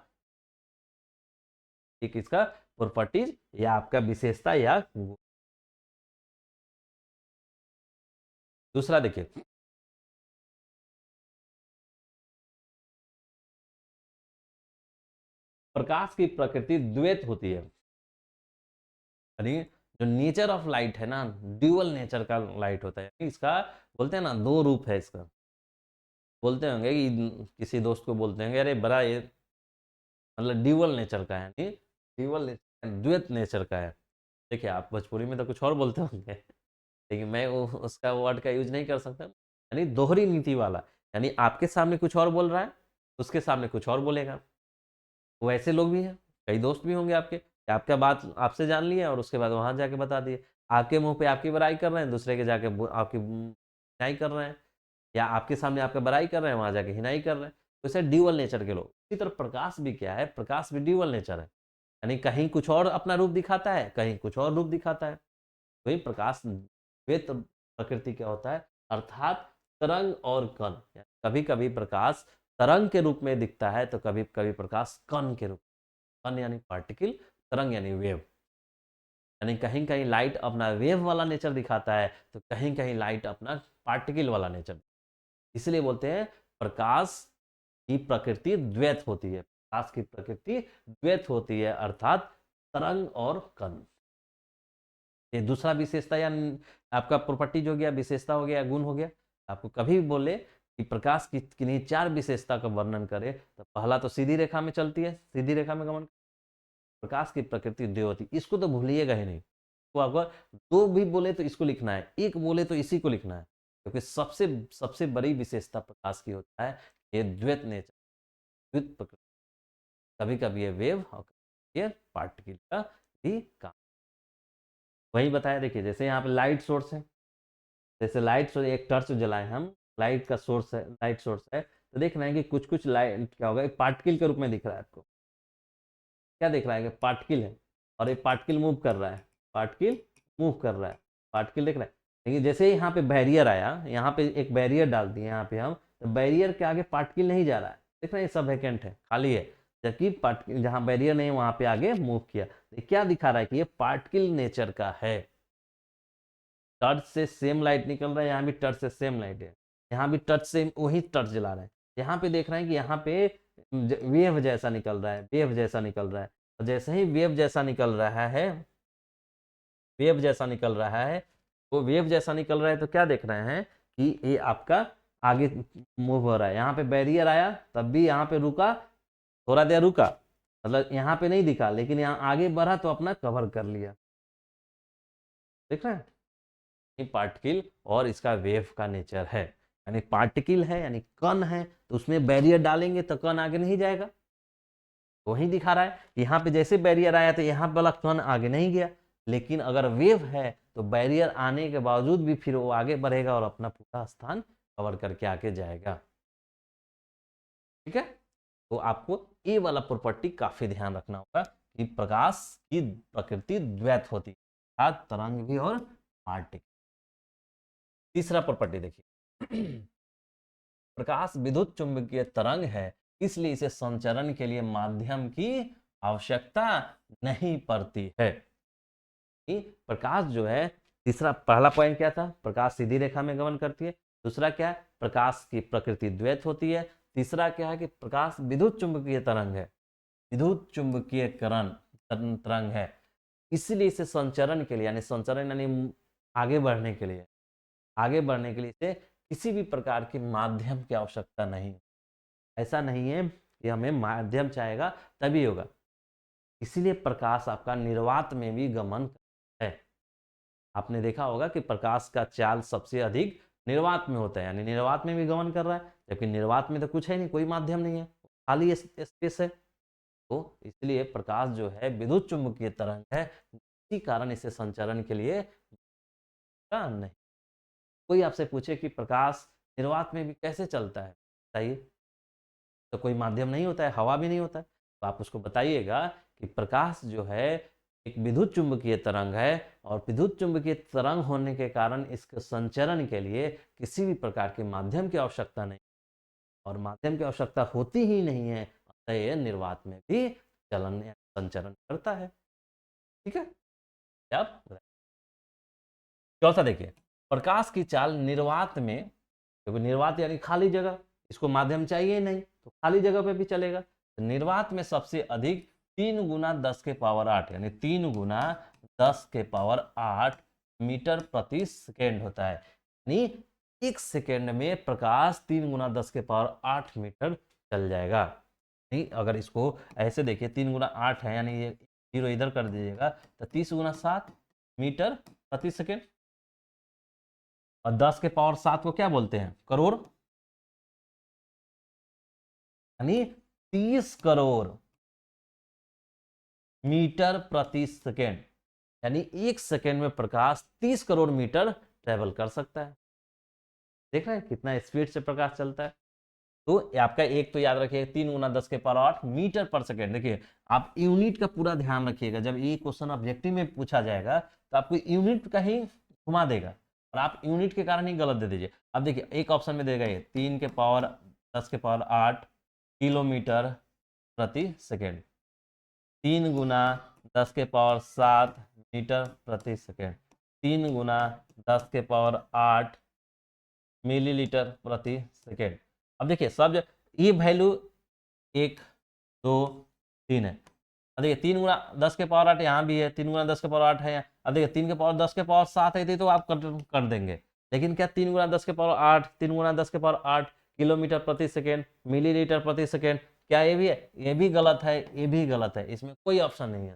एक इसका प्रॉपर्टीज या आपका विशेषता या दूसरा देखिए प्रकाश की प्रकृति द्वैत होती है, यानी जो नेचर ऑफ लाइट है ना, ड्यूअल नेचर का लाइट होता है। इसका बोलते हैं ना दो रूप है इसका, बोलते होंगे कि किसी दोस्त को बोलते होंगे अरे बड़ा ये मतलब ड्यूअल नेचर का है, यानी ड्यूअल नेचर, द्वैत नेचर का है। देखिए आप भोजपुरी में तो कुछ और बोलते होंगे, लेकिन मैं वो उसका वर्ड का यूज नहीं कर सकता, यानी दोहरी नीति वाला, यानी आपके सामने कुछ और बोल रहा है, उसके सामने कुछ और बोलेगा। वैसे लोग भी हैं, कई दोस्त भी होंगे आपके कि आपका बात आपसे जान लिए और उसके बाद वहां जाके बता दिए, आपके मुंह पे आपकी बड़ाई कर रहे हैं, दूसरे के जाके आपकी हिनाई कर रहे हैं, या आपके सामने आपका बड़ाई कर रहे हैं, वहां जाके हिनाई कर रहे हैं। तो इसे ड्यूअल नेचर के लोग। इसी तरह प्रकाश भी क्या है, प्रकाश भी ड्यूअल नेचर है, यानी कहीं कुछ और अपना रूप दिखाता है, कहीं कुछ और रूप दिखाता है। वही प्रकाश द्वैत प्रकृति क्या होता है, अर्थात तरंग और कण। कभी कभी प्रकाश तरंग के रूप में दिखता है तो कभी कभी प्रकाश कण के रूप, कण यानी पार्टिकल, तरंग यानी वेव, यानी कहीं कहीं लाइट अपना वेव वाला नेचर दिखाता है तो कहीं कहीं लाइट अपना पार्टिकल वाला नेचर। इसलिए बोलते हैं प्रकाश की प्रकृति द्वैत होती है, प्रकाश की प्रकृति द्वैत होती है, अर्थात तरंग और कण। ये दूसरा विशेषता या आपका प्रॉपर्टी हो गया, विशेषता हो गया, गुण हो गया। आपको कभी भी बोले कि प्रकाश की किन्हीं चार विशेषता का वर्णन करे तो पहला तो सीधी रेखा में चलती है, सीधी रेखा में गमन, प्रकाश की प्रकृति द्वैत होती, इसको तो भूलिएगा ही नहीं। तो अगर दो भी बोले तो इसको लिखना है, एक बोले तो इसी को लिखना है, क्योंकि सबसे सबसे बड़ी विशेषता प्रकाश की होता है ये द्वैत नेचर, द्वैत प्रकृति। कभी कभी ये वेव और ये पार्टिकल का भी काम। वही बताया, देखिए जैसे यहाँ पे लाइट सोर्स है, जैसे लाइट सोर्स एक टर्च जलाए हम, लाइट का सोर्स है, लाइट सोर्स है, तो देख रहे हैं कि कुछ कुछ लाइट क्या होगा, एक पार्टिकल के रूप में दिख रहा है आपको। क्या देख रहा है कि पार्टिकल है और एक पार्टिकल मूव कर रहा है, पार्टिकल मूव कर रहा है, पार्टिकल देख रहा है। लेकिन जैसे ही यहाँ पे बैरियर आया, यहाँ पे एक बैरियर डाल दिए यहाँ पे हम, तो बैरियर के आगे पार्टिकल नहीं जा रहा है, देख रहे हैं सब वैकेंट है, खाली है। जबकि पार्टिकल जहाँ बैरियर नहीं वहां पे आगे मूव किया, तो क्या दिखा रहा है कि ये पार्टिकल नेचर का है। टच से सेम लाइट निकल रहा है, यहाँ भी टच से सेम लाइट है, यहाँ भी टच से वही टच जला रहे हैं। यहाँ पे देख रहे हैं कि यहाँ पे वेव जैसा निकल रहा है, वेव जैसा निकल रहा है, और जैसे ही वेव जैसा निकल रहा है, वेव जैसा निकल रहा है, वो वेव जैसा निकल रहा है, तो क्या देख रहे हैं कि ये आपका आगे मूव हो रहा है। यहाँ पे बैरियर आया तब भी यहाँ पे रुका, थोड़ा देर रुका, मतलब यहाँ पे नहीं दिखा, लेकिन यहाँ आगे बढ़ा तो अपना कवर कर लिया। देख रहे हैं, ये पार्टिकल और इसका वेव का नेचर है। यानी पार्टिकल है यानी कण है, तो उसमें बैरियर डालेंगे तो कण आगे नहीं जाएगा। वही दिखा रहा है, यहाँ पे जैसे बैरियर आया तो यहाँ वाला कण आगे नहीं गया, लेकिन अगर वेव है तो बैरियर आने के बावजूद भी फिर वो आगे बढ़ेगा और अपना पूरा स्थान कवर करके आगे जाएगा। ठीक है, तो आपको ये वाला प्रॉपर्टी काफी ध्यान रखना होगा कि प्रकाश की प्रकृति द्वैत होती है, तरंग भी और पार्टिकल। तीसरा प्रॉपर्टी देखिए, प्रकाश विद्युत चुंबकीय तरंग है, इसलिए इसे संचरण के लिए माध्यम की आवश्यकता नहीं पड़ती है। प्रकाश जो है, तीसरा पहला पॉइंट क्या था, प्रकाश सीधी रेखा में गमन करती है। दूसरा क्या है, प्रकाश की प्रकृति द्वैत होती है। तीसरा क्या है कि प्रकाश विद्युत चुंबकीय तरंग है, विद्युत चुंबकीय तरंग है, इसलिए इसे संचरण के लिए यानी संचरण यानी आगे बढ़ने के लिए, आगे बढ़ने के लिए इसे किसी भी प्रकार के माध्यम की आवश्यकता नहीं। ऐसा नहीं है कि हमें माध्यम चाहेगा तभी होगा, इसीलिए प्रकाश आपका निर्वात में भी गमन है। आपने देखा होगा कि प्रकाश का चाल सबसे अधिक निर्वात में होता है, यानी निर्वात में भी गमन कर रहा है, जबकि निर्वात में तो कुछ है नहीं, कोई माध्यम नहीं है, खाली स्पेस है। तो इसलिए प्रकाश जो है विद्युत चुंबकीय तरंग है, इसी कारण इसे संचरण के लिए नहीं। कोई आपसे पूछे कि प्रकाश निर्वात में भी कैसे चलता है, बताइए, तो कोई माध्यम नहीं होता है, हवा भी नहीं होता है, तो आप उसको बताइएगा कि प्रकाश जो है एक विद्युत चुंबकीय तरंग है, और विद्युत चुंबकीय तरंग होने के कारण इसके संचरण के लिए किसी भी प्रकार के माध्यम की आवश्यकता नहीं, और माध्यम की आवश्यकता होती ही नहीं है, अतः यह निर्वात में भी चलन या संचरण करता है। ठीक है, अब चौथा देखिए, प्रकाश की चाल निर्वात में, क्योंकि निर्वात यानी खाली जगह, इसको माध्यम चाहिए नहीं, तो खाली जगह पे भी चलेगा। तो निर्वात में सबसे अधिक 3 गुना 10 के पावर 8 यानी 3 गुना 10 के पावर 8 मीटर प्रति सेकेंड होता है। यानी एक सेकेंड में प्रकाश 3 गुना 10 के पावर 8 मीटर चल जाएगा। नहीं, अगर इसको ऐसे देखिए, 3 गुना 8 है, यानी ये जीरो इधर कर दीजिएगा, तो 30 गुना 7 मीटर प्रति सेकेंड, और 10 के पावर 7 को क्या बोलते हैं, करोड़, यानी 30 करोड़ मीटर प्रति सेकेंड, यानी एक सेकेंड में प्रकाश 30 करोड़ मीटर ट्रेवल कर सकता है। देख रहे हैं कितना स्पीड से प्रकाश चलता है। तो आपका एक तो याद रखिएगा 3 गुना 10 के पावर 8 मीटर पर सेकेंड। देखिए, आप यूनिट का पूरा ध्यान रखिएगा, जब ये क्वेश्चन ऑब्जेक्टिव में पूछा जाएगा तो आपको यूनिट का ही घुमा देगा, और आप यूनिट के कारण ही गलत दे दीजिए। अब देखिए, एक ऑप्शन में देगा ये 3 के पावर 10 के पावर 8 किलोमीटर प्रति सेकेंड, 3 गुना 10 के पावर 7 मीटर प्रति सेकेंड, 3 गुना 10 के पावर 8 मिलीलीटर प्रति सेकेंड। अब देखिए सब ये वैल्यू 1 2 3 है। अब देखिए 3 गुना 10 के पावर 8 यहाँ भी है, 3 गुना 10 के पावर 8 है यहाँ। अब देखिए 3 के पावर 10 के पावर 7 है, तो आप कर देंगे, लेकिन क्या 3 गुना 10 के पावर 8, 3 गुना 10 के पावर 8 किलोमीटर प्रति सेकेंड मिलीलीटर प्रति सेकेंड, क्या ये भी है, ये भी गलत है, ये भी गलत है, इसमें कोई ऑप्शन नहीं है।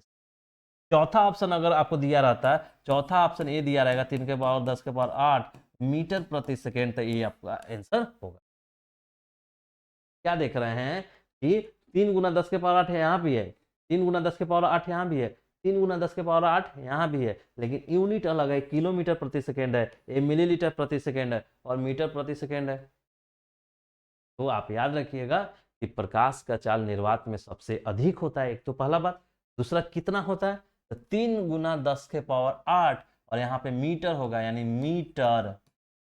चौथा ऑप्शन अगर आपको दिया रहता है, चौथा ऑप्शन ये दिया रहेगा 3 के पावर 10 के पावर 8 मीटर प्रति सेकेंड, तो ये आपका आंसर होगा। क्या देख रहे हैं कि 3 गुना 10 के पावर 8 यहाँ भी है, 3 गुना 10 के पावर 8 यहाँ भी है, 3 गुना 10 के पावर 8 यहाँ भी है, लेकिन यूनिट अलग है, किलोमीटर प्रति सेकेंड है, ये मिलीलीटर प्रति सेकेंड है, और मीटर प्रति सेकेंड है। तो आप याद रखिएगा कि प्रकाश का चाल निर्वात में सबसे अधिक होता है, एक तो पहला बात। दूसरा कितना होता है, तो 3 गुना 10 के पावर 8, और यहाँ पे मीटर होगा, यानी मीटर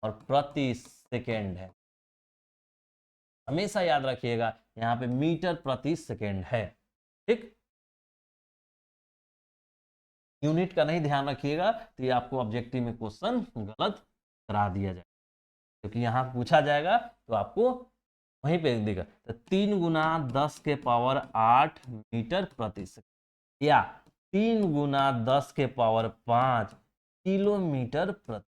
और प्रति सेकेंड है। हमेशा याद रखिएगा यहाँ पे मीटर प्रति सेकेंड है। ठीक, यूनिट का नहीं ध्यान रखिएगा तो ये आपको ऑब्जेक्टिव में क्वेश्चन गलत करा दिया जाए, क्योंकि यहाँ पूछा जाएगा तो आपको वहीं पे देगा। तो 3 गुना 10 के पावर 8 मीटर प्रति सेकेंड, या 3 गुना 10 के पावर 5 किलोमीटर प्रति।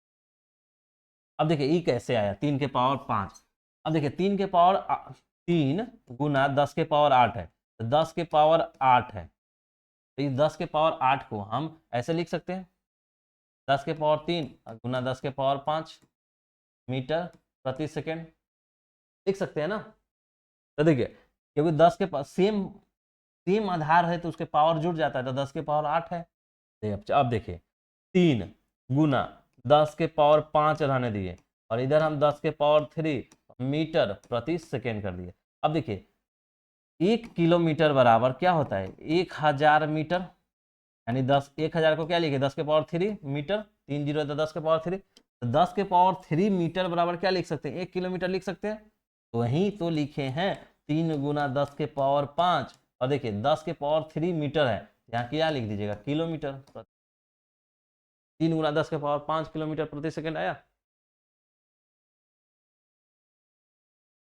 अब देखिए ये कैसे आया 3 के पावर 5। अब देखिए 3 के पावर 3 गुना 10 के पावर 8 है, तो 10 के पावर 8 है, तो इस 10 के पावर 8 को हम ऐसे लिख सकते हैं, 10 के पावर 3 गुना 10 के पावर 5 मीटर प्रति सेकेंड लिख सकते हैं ना। तो देखिए क्योंकि 10 के पावर सेम सेम आधार है तो उसके पावर जुड़ जाता है, तो 10 के पावर 8 है। अब देखिए 3 गुना 10 के पावर 5 रहने दिए और इधर हम 10 के पावर 3 मीटर प्रति सेकेंड कर दिए। अब देखिए 1 किलोमीटर बराबर क्या होता है 1000 मीटर, यानी 1000 को क्या लिखे 10 के पावर 3 मीटर, 3 जीरो तो 10 के पावर 3, तो 10 के पावर 3 मीटर बराबर क्या लिख सकते हैं 1 किलोमीटर लिख सकते हैं। तो वहीं तो लिखे हैं 3 गुना 10 के पावर 5 और देखिए 10 के पावर 3 मीटर है, यहाँ क्या लिख दीजिएगा किलोमीटर। 3 गुना 10 के पावर 5 किलोमीटर प्रति सेकेंड आया।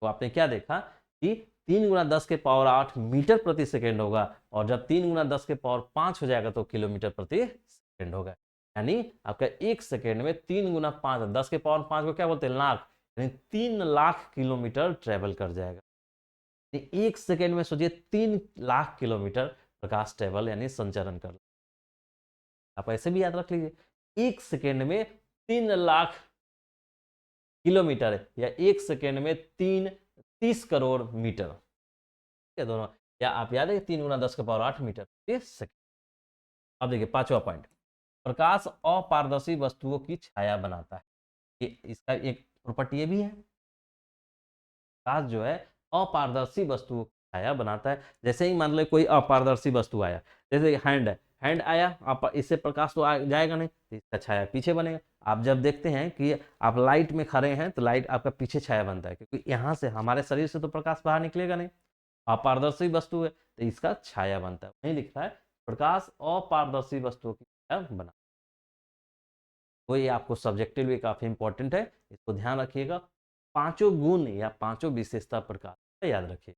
तो आपने क्या देखा कि 3 गुना 10 के पावर 8 मीटर प्रति सेकेंड होगा और जब 3 गुना 10 के पावर 5 हो जाएगा तो किलोमीटर प्रति सेकेंड होगा। यानी आपका 1 सेकेंड में 3 गुना 5 10 के पावर 5 को क्या बोलते हैं लाख, यानी 3 लाख किलोमीटर ट्रेवल कर जाएगा। 1 सेकेंड में सोचिए 3 लाख किलोमीटर प्रकाश ट्रेवल यानी संचरण कर। आप ऐसे भी याद रख लीजिए 1 सेकेंड में 3 लाख किलोमीटर या 1 सेकेंड में 30 करोड़ मीटर, क्या दोनों, या आप याद है 3 गुना 10 के पावर 8 मीटर सेकेंड। अब देखिए 5वां पॉइंट, प्रकाश अपारदर्शी वस्तुओं की छाया बनाता है। ये इसका एक प्रॉपर्टी ये भी है, प्रकाश जो है अपारदर्शी वस्तुओं की छाया बनाता है। जैसे ही मान लो कोई अपारदर्शी वस्तु आया, जैसे हैंड है, हैंड आया आप इससे प्रकाश तो जाएगा नहीं, तो इसका छाया पीछे बनेगा। आप जब देखते हैं कि आप लाइट में खड़े हैं तो लाइट आपका पीछे छाया बनता है, क्योंकि यहाँ से हमारे शरीर से तो प्रकाश बाहर निकलेगा नहीं, अपारदर्शी वस्तु है तो इसका छाया बनता है। वहीं लिखता है प्रकाश अपारदर्शी वस्तुओं की छाया बना। तो ये आपको सब्जेक्टिवली काफी इंपॉर्टेंट है, इसको ध्यान रखिएगा। पांचों गुण या पांचों विशेषता प्रकाश का याद रखिए।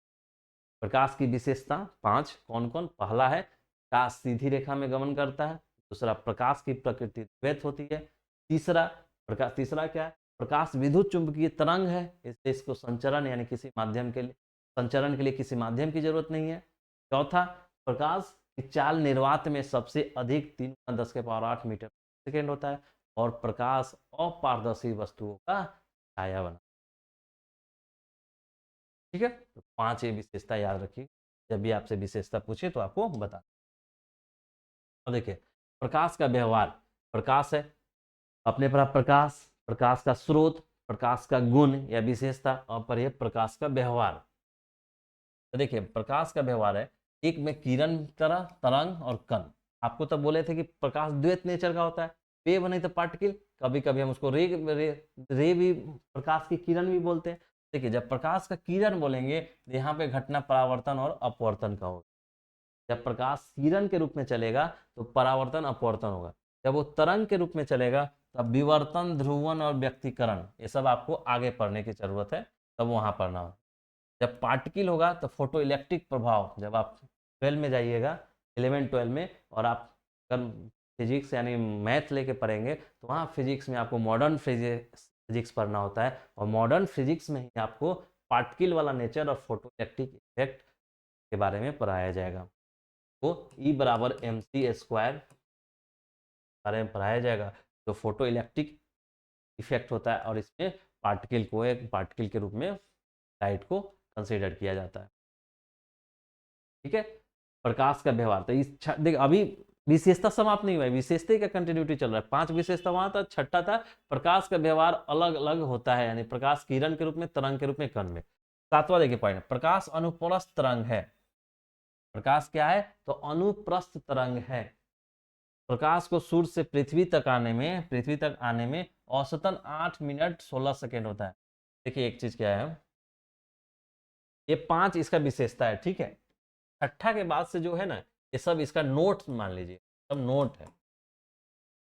प्रकाश की विशेषता 5 कौन कौन, पहला है प्रकाश सीधी रेखा में गमन करता है, दूसरा प्रकाश की प्रकृति द्वैत होती है, तीसरा क्या है प्रकाश विद्युत चुंबकीय तरंग है, इसलिए इसको संचरण यानी किसी माध्यम के लिए संचरण के लिए किसी माध्यम की जरूरत नहीं है। चौथा प्रकाश की चाल निर्वात में सबसे अधिक 3 10 के पावर 8 मीटर सेकेंड होता है और प्रकाश अपारदर्शी वस्तुओं का छाया बना। ठीक है, तो 5 ये विशेषता याद रखिए, जब भी आपसे विशेषता पूछे तो आपको बता। अब देखिए प्रकाश का व्यवहार, प्रकाश है अपने पर प्रकाश, प्रकाश का स्रोत, प्रकाश का गुण या विशेषता और पर प्रकाश का व्यवहार। तो देखिए प्रकाश का व्यवहार है, एक में किरण तरह तरंग और कण। आपको तब बोले थे कि प्रकाश द्वैत नेचर का होता है, वेव नहीं तो पार्टिकल, कभी कभी हम उसको रे भी प्रकाश की किरण भी बोलते हैं। देखिए जब प्रकाश का किरण बोलेंगे तो यहाँ पे घटना परावर्तन और अपवर्तन का होगा। जब प्रकाश किरण के रूप में चलेगा तो परावर्तन अपवर्तन होगा, जब वो तरंग के रूप में चलेगा तब विवर्तन ध्रुवन और व्यक्तीकरण, ये सब आपको आगे पढ़ने की जरूरत है, तब वहां पढ़ना हो। जब पार्टिकल होगा तो फोटो इलेक्ट्रिक प्रभाव, जब आप 12 में जाइएगा 11-12 में और आप फिजिक्स यानी मैथ लेके पढ़ेंगे तो वहाँ फिजिक्स में आपको मॉडर्न फिजिक्स पढ़ना होता है और मॉडर्न फिजिक्स में ही आपको पार्टिकल वाला नेचर और फोटो इलेक्ट्रिक इफेक्ट के बारे में पढ़ाया जाएगा। तो E बराबर mc² बारे में पढ़ाया जाएगा, जो फोटो इलेक्ट्रिक इफेक्ट होता है और इसमें पार्टिकल को एक पार्टिकल के रूप में लाइट को कंसीडर किया जाता है। ठीक है, प्रकाश का व्यवहार, तो इस देख अभी विशेषता समाप्त नहीं हुआ है, विशेषता का कंटिन्यूटी चल रहा है। 5 विशेषता वहां था, छठा था प्रकाश का व्यवहार अलग अलग होता है, यानी प्रकाश किरण के रूप में, तरंग के रूप में, कण में। 7वां देखिए पॉइंट, प्रकाश अनुप्रस्थ तरंग है। प्रकाश क्या है तो अनुप्रस्थ तरंग है। प्रकाश को सूर्य से पृथ्वी तक आने में औसतन 8 मिनट 16 सेकेंड होता है। देखिए एक चीज क्या है, ये 5 इसका विशेषता है, ठीक है। छठा के बाद से जो है ना ये सब इसका नोट मान लीजिए, सब नोट है,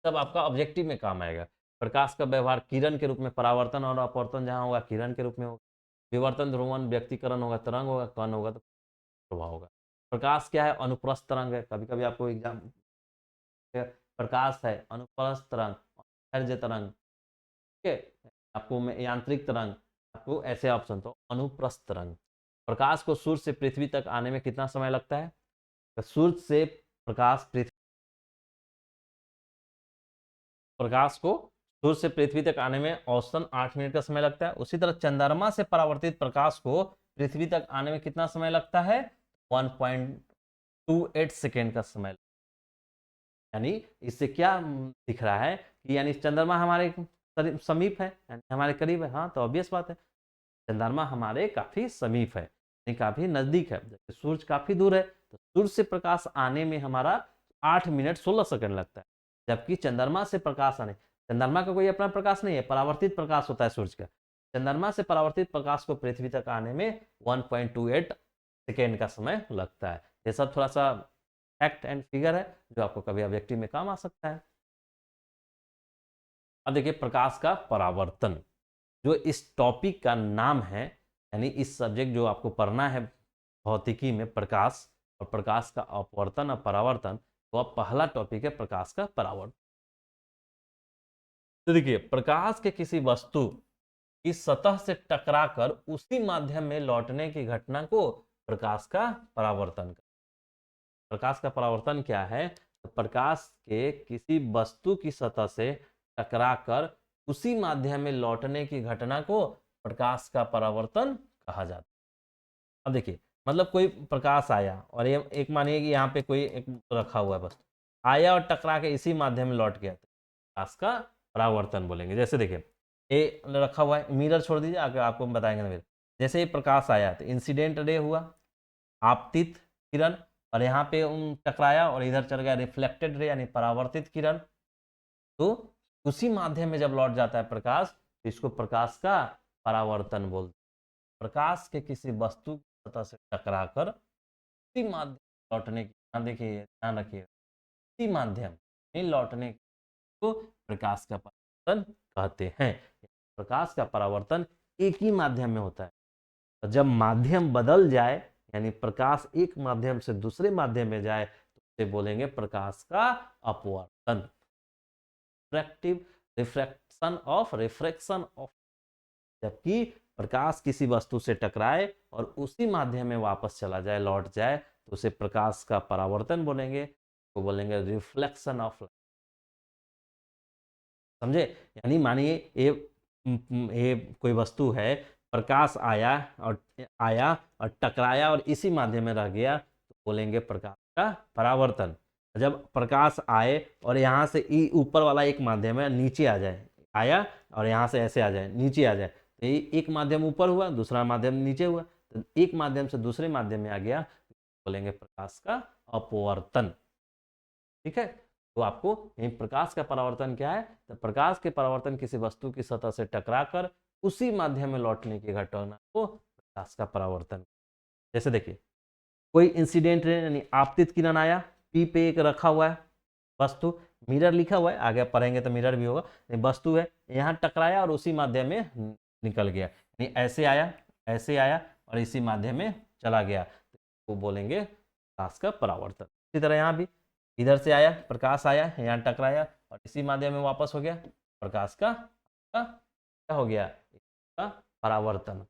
सब आपका ऑब्जेक्टिव में काम आएगा। प्रकाश का व्यवहार किरण के रूप में, परावर्तन और अपवर्तन जहां होगा किरण के रूप में होगा, विवर्तन ध्रुवन व्यक्तीकरण होगा, तरंग होगा, कण होगा तो प्रभाव होगा। प्रकाश क्या है अनुप्रस्थ तरंग है, कभी कभी आपको एग्जाम प्रकाश है अनुप्रस्थ तरंग, हर्ज तरंग, ठीक है, आपको यांत्रिक तरंग, आपको ऐसे ऑप्शन, तो अनुप्रस्थ तरंग। प्रकाश को सूर्य से पृथ्वी तक आने में कितना समय लगता है, तो सूर्य से प्रकाश पृथ्वी प्रकाश को सूर्य से पृथ्वी तक आने में औसतन 8 मिनट का समय लगता है। उसी तरह चंद्रमा से परावर्तित प्रकाश को पृथ्वी तक आने में कितना समय लगता है? 1.28 सेकेंड का समय। यानी इससे क्या दिख रहा है कि यानी चंद्रमा हमारे समीप है, यानी हमारे करीब है। हाँ, तो ऑब्वियस बात है, चंद्रमा हमारे काफी समीप है, यानी काफी नजदीक है। जबकि सूरज काफी दूर है, तो सूर्य से प्रकाश आने में हमारा 8 मिनट 16 सेकंड लगता है। जबकि चंद्रमा से प्रकाश आने, चंद्रमा का कोई अपना प्रकाश नहीं है, परावर्तित प्रकाश होता है सूरज का। चंद्रमा से परावर्तित प्रकाश को पृथ्वी तक आने में 1.28 सेकेंड का समय लगता है। ये सब थोड़ा सा फैक्ट एंड फिगर है जो आपको कभी अभिव्यक्ति में काम आ सकता है। अब देखिए प्रकाश का परावर्तन, जो इस टॉपिक का नाम है, यानी इस सब्जेक्ट जो आपको पढ़ना है भौतिकी में, प्रकाश और प्रकाश का अपवर्तन और परावर्तन, तो अब पहला टॉपिक है प्रकाश का परावर्तन। तो देखिए प्रकाश के किसी वस्तु की सतह से टकराकर उसी माध्यम में लौटने की घटना को प्रकाश का परावर्तन। प्रकाश का परावर्तन क्या है? तो प्रकाश के किसी वस्तु की सतह से टकराकर उसी माध्यम में लौटने की घटना को प्रकाश का परावर्तन कहा जाता है। अब देखिए मतलब कोई प्रकाश आया और ये एक मानिए कि यहाँ पे कोई एक रखा हुआ है वस्तु, आया और टकरा के इसी माध्यम में लौट गया, तो प्रकाश का परावर्तन बोलेंगे। जैसे देखिए ये रखा हुआ है, मिरर छोड़ दीजिए, आगे आपको हम बताएंगे ना। जैसे ये प्रकाश आया तो इंसिडेंट रे हुआ, आपतित किरण, और यहाँ पे टकराया और इधर चल गया रिफ्लेक्टेड रे यानी परावर्तित किरण। तो उसी माध्यम में जब लौट जाता है प्रकाश, तो इसको प्रकाश का परावर्तन बोलते हैं। प्रकाश के किसी वस्तु की सतह से टकराकर उसी माध्यम लौटने की, ध्यान देखिए, ध्यान रखिए, उसी माध्यम में लौटने को प्रकाश का परावर्तन कहते हैं। प्रकाश का परावर्तन एक ही माध्यम में होता है, तो जब माध्यम बदल जाए, यानी प्रकाश एक माध्यम से दूसरे माध्यम में जाए, तो उसे बोलेंगे प्रकाश का अपवर्तन। रिफ्रैक्शन ऑफ रिफ्रैक्शन ऑफ, जबकि प्रकाश किसी वस्तु से टकराए और उसी माध्यम में वापस चला जाए, लौट जाए, तो उसे प्रकाश का परावर्तन बोलेंगे, तो बोलेंगे रिफ्लेक्शन ऑफ। समझे? यानी मानिए ये कोई वस्तु है, प्रकाश आया और टकराया और इसी माध्यम में रह गया, तो बोलेंगे प्रकाश का परावर्तन। जब प्रकाश आए और यहाँ से ऊपर वाला एक माध्यम है नीचे आ जाए, आया और यहाँ से ऐसे आ जाए नीचे आ जाए, तो एक माध्यम ऊपर हुआ, दूसरा माध्यम नीचे हुआ, तो एक माध्यम से दूसरे माध्यम में आ गया, बोलेंगे प्रकाश का अपवर्तन। ठीक है, तो आपको प्रकाश का परावर्तन क्या है? तो प्रकाश के परावर्तन किसी वस्तु की सतह से टकराकर उसी माध्यम में लौटने की घटना को प्रकाश का परावर्तन। जैसे देखिए कोई इंसिडेंट यानी आपतित किरण आया, पी पे एक रखा हुआ है वस्तु, मिरर लिखा हुआ है, आगे पढ़ेंगे तो मिरर भी होगा, वस्तु है, यहाँ टकराया और उसी माध्यम में निकल गया, यानी ऐसे आया और इसी माध्यम में चला गया, तो बोलेंगे प्रकाश का परावर्तन। इसी तरह यहाँ भी इधर से आया, प्रकाश आया, यहाँ टकराया और इसी माध्यम में वापस हो गया, प्रकाश का क्या हो गया? इसका परावर्तन।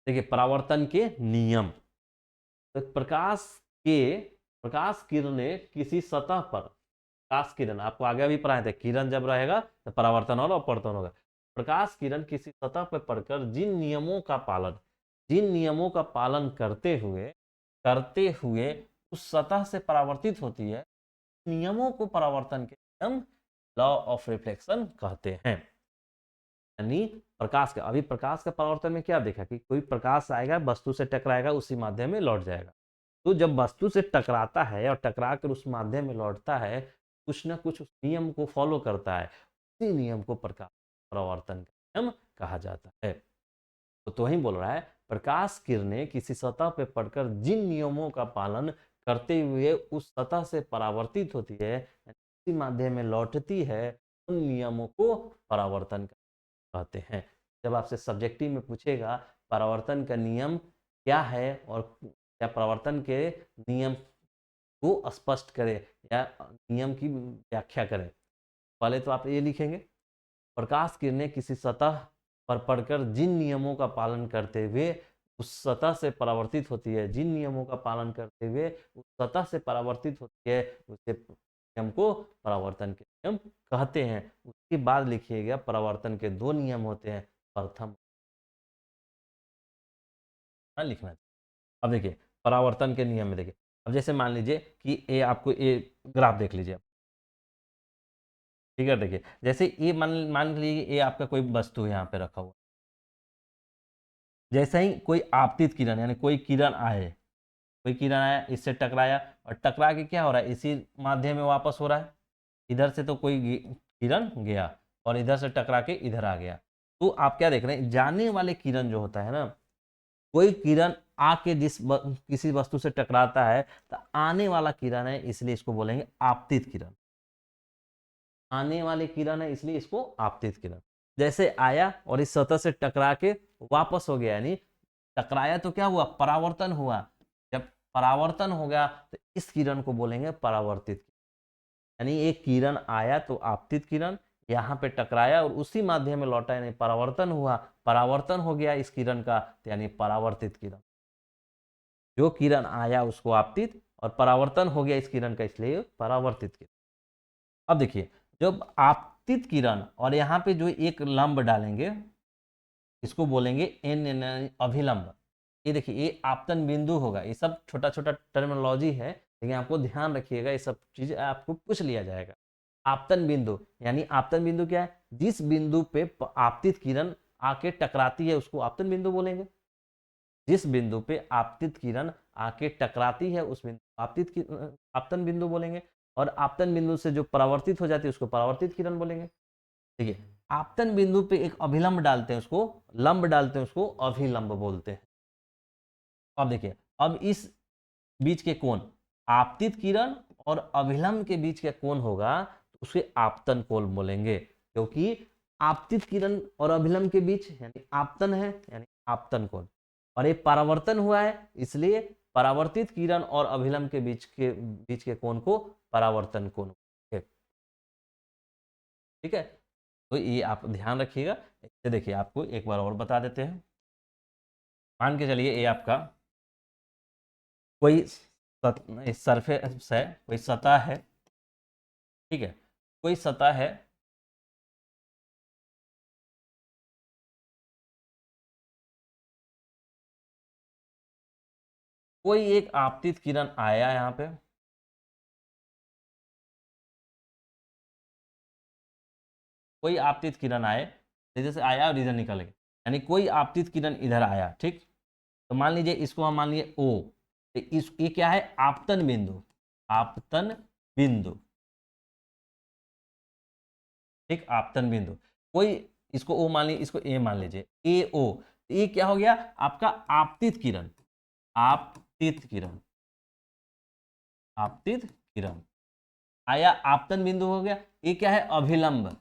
देखिए परावर्तन के नियम, तो प्रकाश किरणें किसी सतह पर, प्रकाश किरण आपको आगे भी पढ़ाए थे, किरण जब रहेगा तो परावर्तन और अपवर्तन होगा। प्रकाश किरण किसी सतह पर पड़कर जिन नियमों का पालन करते हुए उस सतह से परावर्तित होती है, नियमों को परावर्तन के नियम, लॉ ऑफ रिफ्लेक्शन कहते हैं। यानी प्रकाश का परावर्तन में क्या देखा कि कोई प्रकाश आएगा, वस्तु से टकराएगा, उसी माध्यम में लौट जाएगा। तो जब वस्तु से टकराता है और टकरा कर उस माध्यम में लौटता है, कुछ ना कुछ उस नियम को फॉलो करता है, उसी नियम को प्रकाश परावर्तन का नियम कहा जाता है। तो वही बोल रहा है, प्रकाश किरणें किसी सतह पर पड़कर जिन नियमों का पालन करते हुए उस सतह से परावर्तित होती है, उसी माध्यम में लौटती है, उन नियमों को परावर्तन कहते हैं। जब आपसे सब्जेक्टिव में पूछेगा परावर्तन का नियम क्या है और क्या परावर्तन के नियम को स्पष्ट करें या नियम की व्याख्या करें, पहले तो आप ये लिखेंगे, प्रकाश किरणें किसी सतह पर पड़कर जिन नियमों का पालन करते हुए उस सतह से परावर्तित होती है, जिन नियमों का पालन करते हुए उस सतह से परावर्तित होती है, उसे नियम को परावर्तन के नियम कहते हैं। उसके बाद लिखिएगा परावर्तन के दो नियम होते हैं, प्रथम लिखना। अब देखिए परावर्तन के नियम में देखिए, अब जैसे मान लीजिए कि ए आपको ए ग्राफ देख लीजिए, ठीक है। देखिए जैसे ये मान मान लीजिए ये आपका कोई वस्तु है यहाँ पे रखा हुआ, जैसे ही कोई आपतित किरण यानी कोई किरण आए, कोई किरण आया इससे टकराया और टकरा के क्या हो रहा है, इसी माध्यम में वापस हो रहा है। इधर से तो कोई किरण गया और इधर से टकरा के इधर आ गया, तो आप क्या देख रहे हैं, जाने वाले किरण जो होता है ना, कोई किरण आके किसी वस्तु से टकराता है तो आने वाला किरण है, इसलिए इसको बोलेंगे आपतित किरण। आने वाले किरण है इसलिए इसको आपतित किरण। जैसे आया और इस सतह से टकरा के वापस हो गया, यानी टकराया तो क्या हुआ, परावर्तन हुआ। जब परावर्तन हो गया तो इस किरण को बोलेंगे परावर्तित, यानी एक किरण आया तो आपतित किरण, यहाँ पे टकराया और उसी माध्यम में लौटा, यानी परावर्तन हुआ, परावर्तन हो गया इस किरण का, यानी परावर्तित किरण। जो किरण आया उसको आपतित और परावर्तन हो गया इस किरण का, इसलिए परावर्तित किरण। अब देखिए जब आपतित किरण और यहाँ पे जो एक लंब डालेंगे इसको बोलेंगे एन अभिलंब। ये देखिए ये आपतन बिंदु होगा, ये सब छोटा छोटा टर्मिनोलॉजी है, लेकिन आपको ध्यान रखिएगा, ये सब चीजें आपको पूछ लिया जाएगा। आपतन बिंदु यानी आपतन बिंदु क्या है, जिस बिंदु पे आपतित किरण आके टकराती है उसको आपतन बिंदु बोलेंगे। जिस बिंदु पे आपतित किरण आके टकराती है उस बिंदु आपतन बिंदु बोलेंगे, और आपतन बिंदु से जो परावर्तित हो जाती है उसको परावर्तित किरण बोलेंगे। देखिए आपतन बिंदु पे एक अभिलंब डालते हैं उसको लंब डालते हैं, उसको अभिलंब बोलते हैं। अब देखिए अब इस बीच के कोण, आपतित किरण और अभिलंब के बीच का कोण होगा तो उसे आपतन कोण बोलेंगे, क्योंकि आपतित किरण और अभिलंब के बीच यानी आपतन है, यानी आपतन कोण। और ये परावर्तन हुआ है इसलिए परावर्तित किरण और अभिलंब के बीच के कोण को परावर्तन कोण, ठीक है। तो ये आप ध्यान रखिएगा। इससे देखिए आपको एक बार और बता देते हैं, मान के चलिए ये आपका कोई सरफेस है, कोई सतह है, ठीक है, कोई सतह है, कोई एक आपतित किरण आया यहाँ पे, कोई आपतित किरण आए, इधर से आया और इधर निकल गया, यानी कोई आपतित किरण इधर आया, ठीक। तो मान लीजिए इसको हम मान लिए ओ, तो इस ये क्या है, आपतन बिंदु, आपतन बिंदु, ठीक, आपतन बिंदु। कोई इसको ओ मान लीजिए, इसको ए मान लीजिए, ए ओ, ये क्या हो गया आपका आपतित किरण, आपतित किरण, आपतित किरण आया, आपतन बिंदु हो गया। ये क्या है, अभिलंब,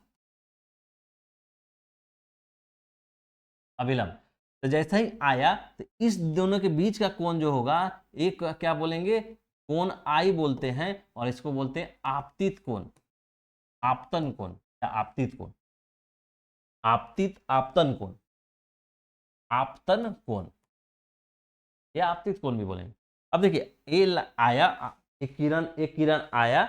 अभिलंब। तो जैसे ही आया तो इस दोनों के बीच का कोण जो होगा एक क्या बोलेंगे, कोण आई बोलते हैं, और इसको बोलते हैं आपतित कोण, आपतन कोण या आपतित कोण, आपतित आपतन कोण, आपतन कोण या आपतित कोण भी बोलेंगे। अब देखिए ये आया, एक किरण आया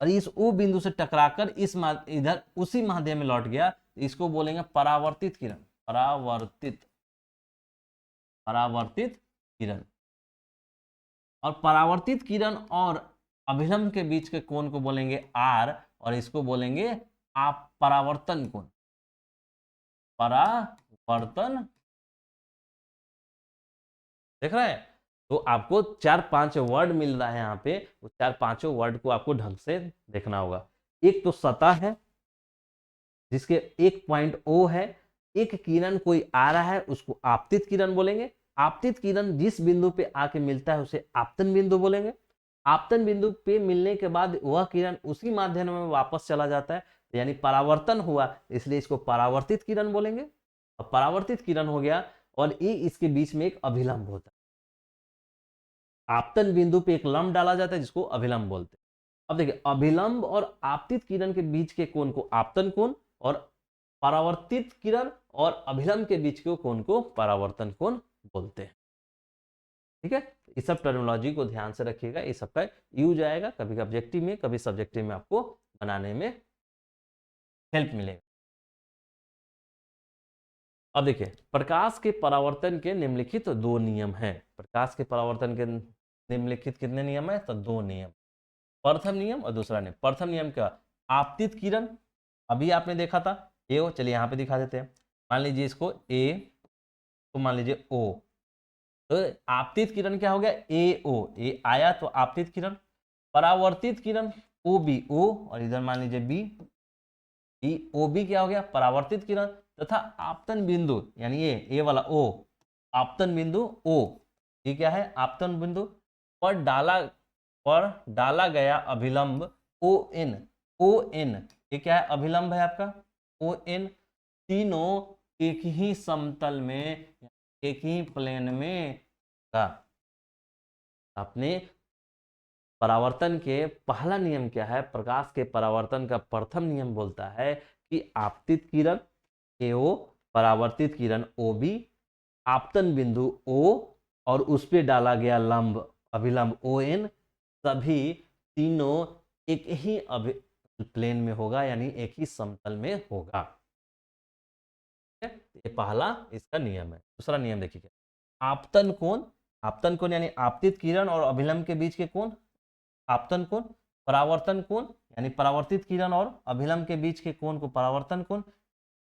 और इस ओ बिंदु से टकराकर इस इधर उसी माध्यम में लौट गया, इसको बोलेंगे परावर्तित किरण, परावर्तित, परावर्तित किरण। और परावर्तित किरण और अभिलंब के बीच के कोण को बोलेंगे आर, और इसको बोलेंगे आप परावर्तन कोण, परावर्तन, देख रहे हैं। तो आपको 4-5 वर्ड मिल रहा है यहाँ पे, उस 4-5 वर्ड को आपको ढंग से देखना होगा। एक तो सतह है जिसके एक पॉइंट ओ है, एक किरण कोई आ रहा है उसको आपतित किरण बोलेंगे, आपतित किरण जिस बिंदु पे आके मिलता है उसे आपतन बिंदु बोलेंगे। आपतन बिंदु पे मिलने के बाद वह किरण उसी माध्यम में वापस चला जाता है, यानी परावर्तन हुआ, इसलिए इसको परावर्तित किरण बोलेंगे। और परावर्तित किरण हो गया और ये इसके बीच में एक अभिलंब होता है, आपतन बिंदु पे एक लंब डाला जाता है जिसको अभिलंब बोलते हैं। अब देखिए अभिलंब और आपतित किरण के बीच के कोण को आपतन कोण, और परावर्तित किरण और अभिलंब के बीच के कोण को परावर्तन कोण बोलते हैं। ठीक है, इस सब टर्मिनोलॉजी को ध्यान से रखिएगा, ये सबका यूज आएगा, कभी ऑब्जेक्टिव में कभी सब्जेक्टिव में आपको बनाने में हेल्प मिलेगा। अब देखिए, प्रकाश के परावर्तन के निम्नलिखित दो नियम हैं। प्रकाश के परावर्तन के निम्नलिखित कितने नियम है? तो दो नियम, प्रथम नियम और दूसरा नियम। प्रथम नियम क्या? आपतित किरण, अभी आपने देखा था ए ओ, चलिए यहाँ पे दिखा देते हैं। मान लीजिए इसको ए, तो मान लीजिए ओ, तो आपतित किरण क्या हो गया? ए ओ, ए आया तो आपतित किरण। परावर्तित किरण ओ बी, ओ, और इधर मान लीजिए बी, ई ओ बी क्या हो गया? परावर्तित किरण। तथा आपतन बिंदु यानी ए वाला ओ, आपतन बिंदु ओ, ये क्या है? आपतन बिंदु पर डाला गया अभिलंब ओ एन, ओ एन, ये क्या है? अभिलंब है आपका ओ एन, तीनों एक ही समतल में, एक ही प्लेन में का। आपने परावर्तन के पहला नियम क्या है? प्रकाश के परावर्तन का प्रथम नियम बोलता है कि आपतित किरण एओ, परावर्तित किरण ओ बी, आपतन बिंदु ओ, और उस पर डाला गया लंब अभिलंब ओ एन, सभी तीनों एक ही प्लेन में होगा, यानी एक ही समतल में होगा। ये पहला इसका नियम है। दूसरा नियम देखिए, आपतन कोण, आपतन कोण यानी आपतित किरण और अभिलंब के बीच के कोण आपतन कोण, परावर्तन कोण यानी परावर्तित किरण और अभिलंब के बीच के कोण को परावर्तन कोण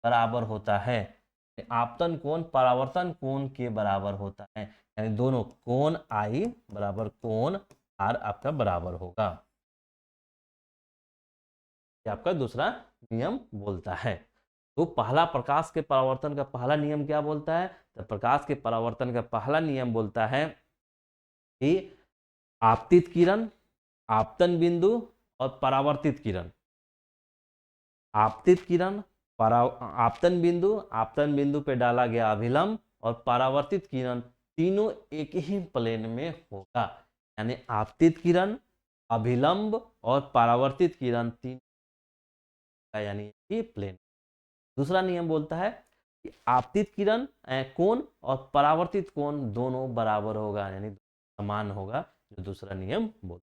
बराबर होता है। आपतन कोण परावर्तन कोण के बराबर होता है, यानी दोनों कोण आई बराबर कोण आर आपका बराबर होगा। ये आपका दूसरा नियम बोलता है। तो पहला प्रकाश के परावर्तन का पहला नियम क्या बोलता है? तो प्रकाश के परावर्तन का पहला नियम बोलता है कि आपतित किरण, आपतन बिंदु और परावर्तित किरण, आपतित किरण, आपतन बिंदु पे डाला गया अभिलंब और परावर्तित किरण, तीनों एक ही प्लेन में होगा, यानी आपतित किरण, अभिलंब और परावर्तित किरण तीन का यानी कि प्लेन। दूसरा नियम बोलता है कि आपतित किरण कोण और परावर्तित कोण दोनों बराबर होगा, यानी समान होगा, जो दूसरा नियम बोलता है।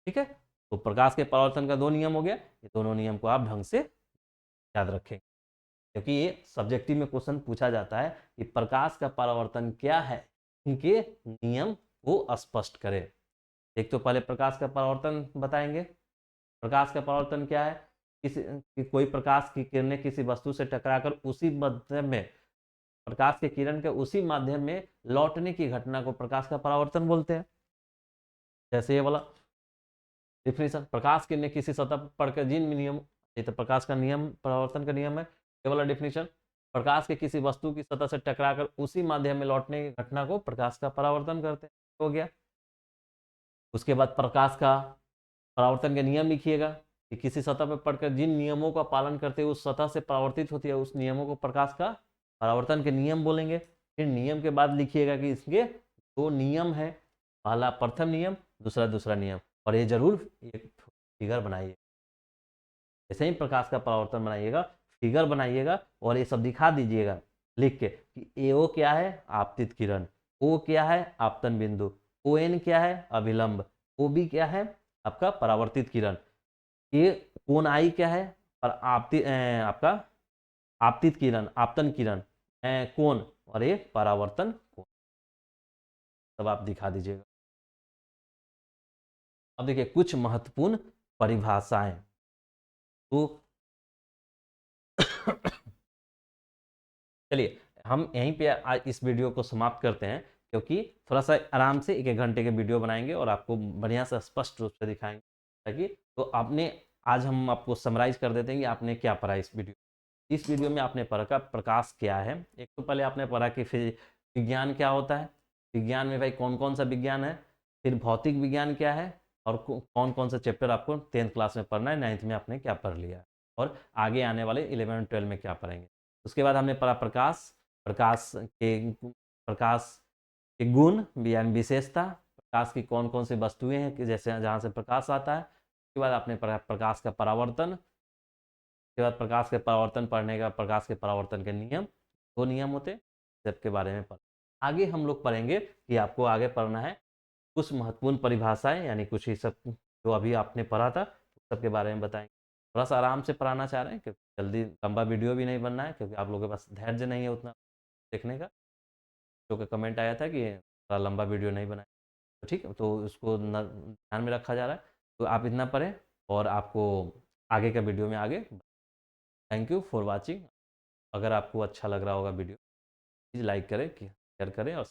ठीक है, तो प्रकाश के परावर्तन का दो नियम हो गया, ये दोनों नियम को आप ढंग से याद रखें, क्योंकि ये सब्जेक्टिव में क्वेश्चन पूछा जाता है कि प्रकाश का परावर्तन क्या है, इनके नियम को स्पष्ट करें। एक तो पहले प्रकाश का परावर्तन बताएंगे। प्रकाश का परावर्तन क्या है? कोई प्रकाश की किरणें किसी वस्तु से टकराकर उसी माध्यम में, प्रकाश के किरण के उसी माध्यम में लौटने की घटना को प्रकाश का परावर्तन बोलते हैं। जैसे ये वाला डिफिनेशन, प्रकाश किरणें किसी सतह पर पड़कर जिन नियम, ये तो प्रकाश का नियम, परावर्तन का नियम है। ये वाला डिफिनेशन, प्रकाश के किसी वस्तु की सतह से टकराकर उसी माध्यम में लौटने की घटना को प्रकाश का परावर्तन करते हैं, हो गया। उसके बाद प्रकाश का परावर्तन के नियम लिखिएगा कि किसी सतह पर पड़कर जिन नियमों का पालन करते हुए उस सतह से परावर्तित होती है, उस नियमों को प्रकाश का परावर्तन के नियम बोलेंगे। फिर नियम के बाद लिखिएगा कि इसके दो नियम है, पहला प्रथम नियम, दूसरा दूसरा नियम, और ये जरूर एक फिगर बनाइए। जैसे ही प्रकाश का परावर्तन बनाइएगा, फिगर बनाइएगा और ये सब दिखा दीजिएगा लिख के कि एओ क्या है? आपतित किरण, ओ क्या है? आपतन बिंदु, ओ एन क्या है? अभिलंब, ओ बी क्या है? आपका परावर्तित किरण, ये कोण आई क्या है? पर आपका आपतित किरण, आपतन किरण, कोण, और ये परावर्तन कोण, सब आप दिखा दीजिएगा। अब देखिए कुछ महत्वपूर्ण परिभाषाएं, तो चलिए हम यहीं पे आज इस वीडियो को समाप्त करते हैं, क्योंकि थोड़ा सा आराम से एक एक घंटे के वीडियो बनाएंगे और आपको बढ़िया से स्पष्ट रूप से दिखाएंगे, ताकि तो आपने, आज हम आपको समराइज कर देते हैं कि आपने क्या पढ़ा इस वीडियो में आपने पढ़ा प्रकाश क्या है। एक तो पहले आपने पढ़ा कि फिर विज्ञान क्या होता है, विज्ञान में भाई कौन कौन सा विज्ञान है, फिर भौतिक विज्ञान क्या है, और कौन कौन सा चैप्टर आपको 10th क्लास में पढ़ना है, 9th में आपने क्या पढ़ लिया, और आगे आने वाले 11 12 में क्या पढ़ेंगे। उसके बाद हमने पढ़ा प्रकाश, प्रकाश के गुण यानी विशेषता, प्रकाश की कौन कौन सी वस्तुएं हैं कि जैसे जहाँ से प्रकाश आता है। उसके बाद आपने पढ़ा प्रकाश का परावर्तन, उसके बाद प्रकाश के परावर्तन पढ़ने का प्रकाश के परावर्तन के नियम, दो नियम होते हैं, सबके बारे में पढ़ा। आगे हम लोग पढ़ेंगे कि आपको आगे पढ़ना है कुछ महत्वपूर्ण परिभाषाएं, यानी कुछ ही सब जो अभी आपने पढ़ा था उस सब के बारे में बताएंगे। थोड़ा सा आराम से पढ़ाना चाह रहे हैं क्योंकि जल्दी लंबा वीडियो भी नहीं बनना है, क्योंकि आप लोगों के पास धैर्य नहीं है उतना देखने का। जो कि कमेंट आया था कि थोड़ा लंबा वीडियो नहीं बनाए, तो ठीक है, तो उसको ध्यान में रखा जा रहा है। तो आप इतना पढ़ें और आपको आगे का वीडियो में आगे। Thank you for watching. अगर आपको अच्छा लग रहा होगा वीडियो, प्लीज़ लाइक करें, शेयर करें और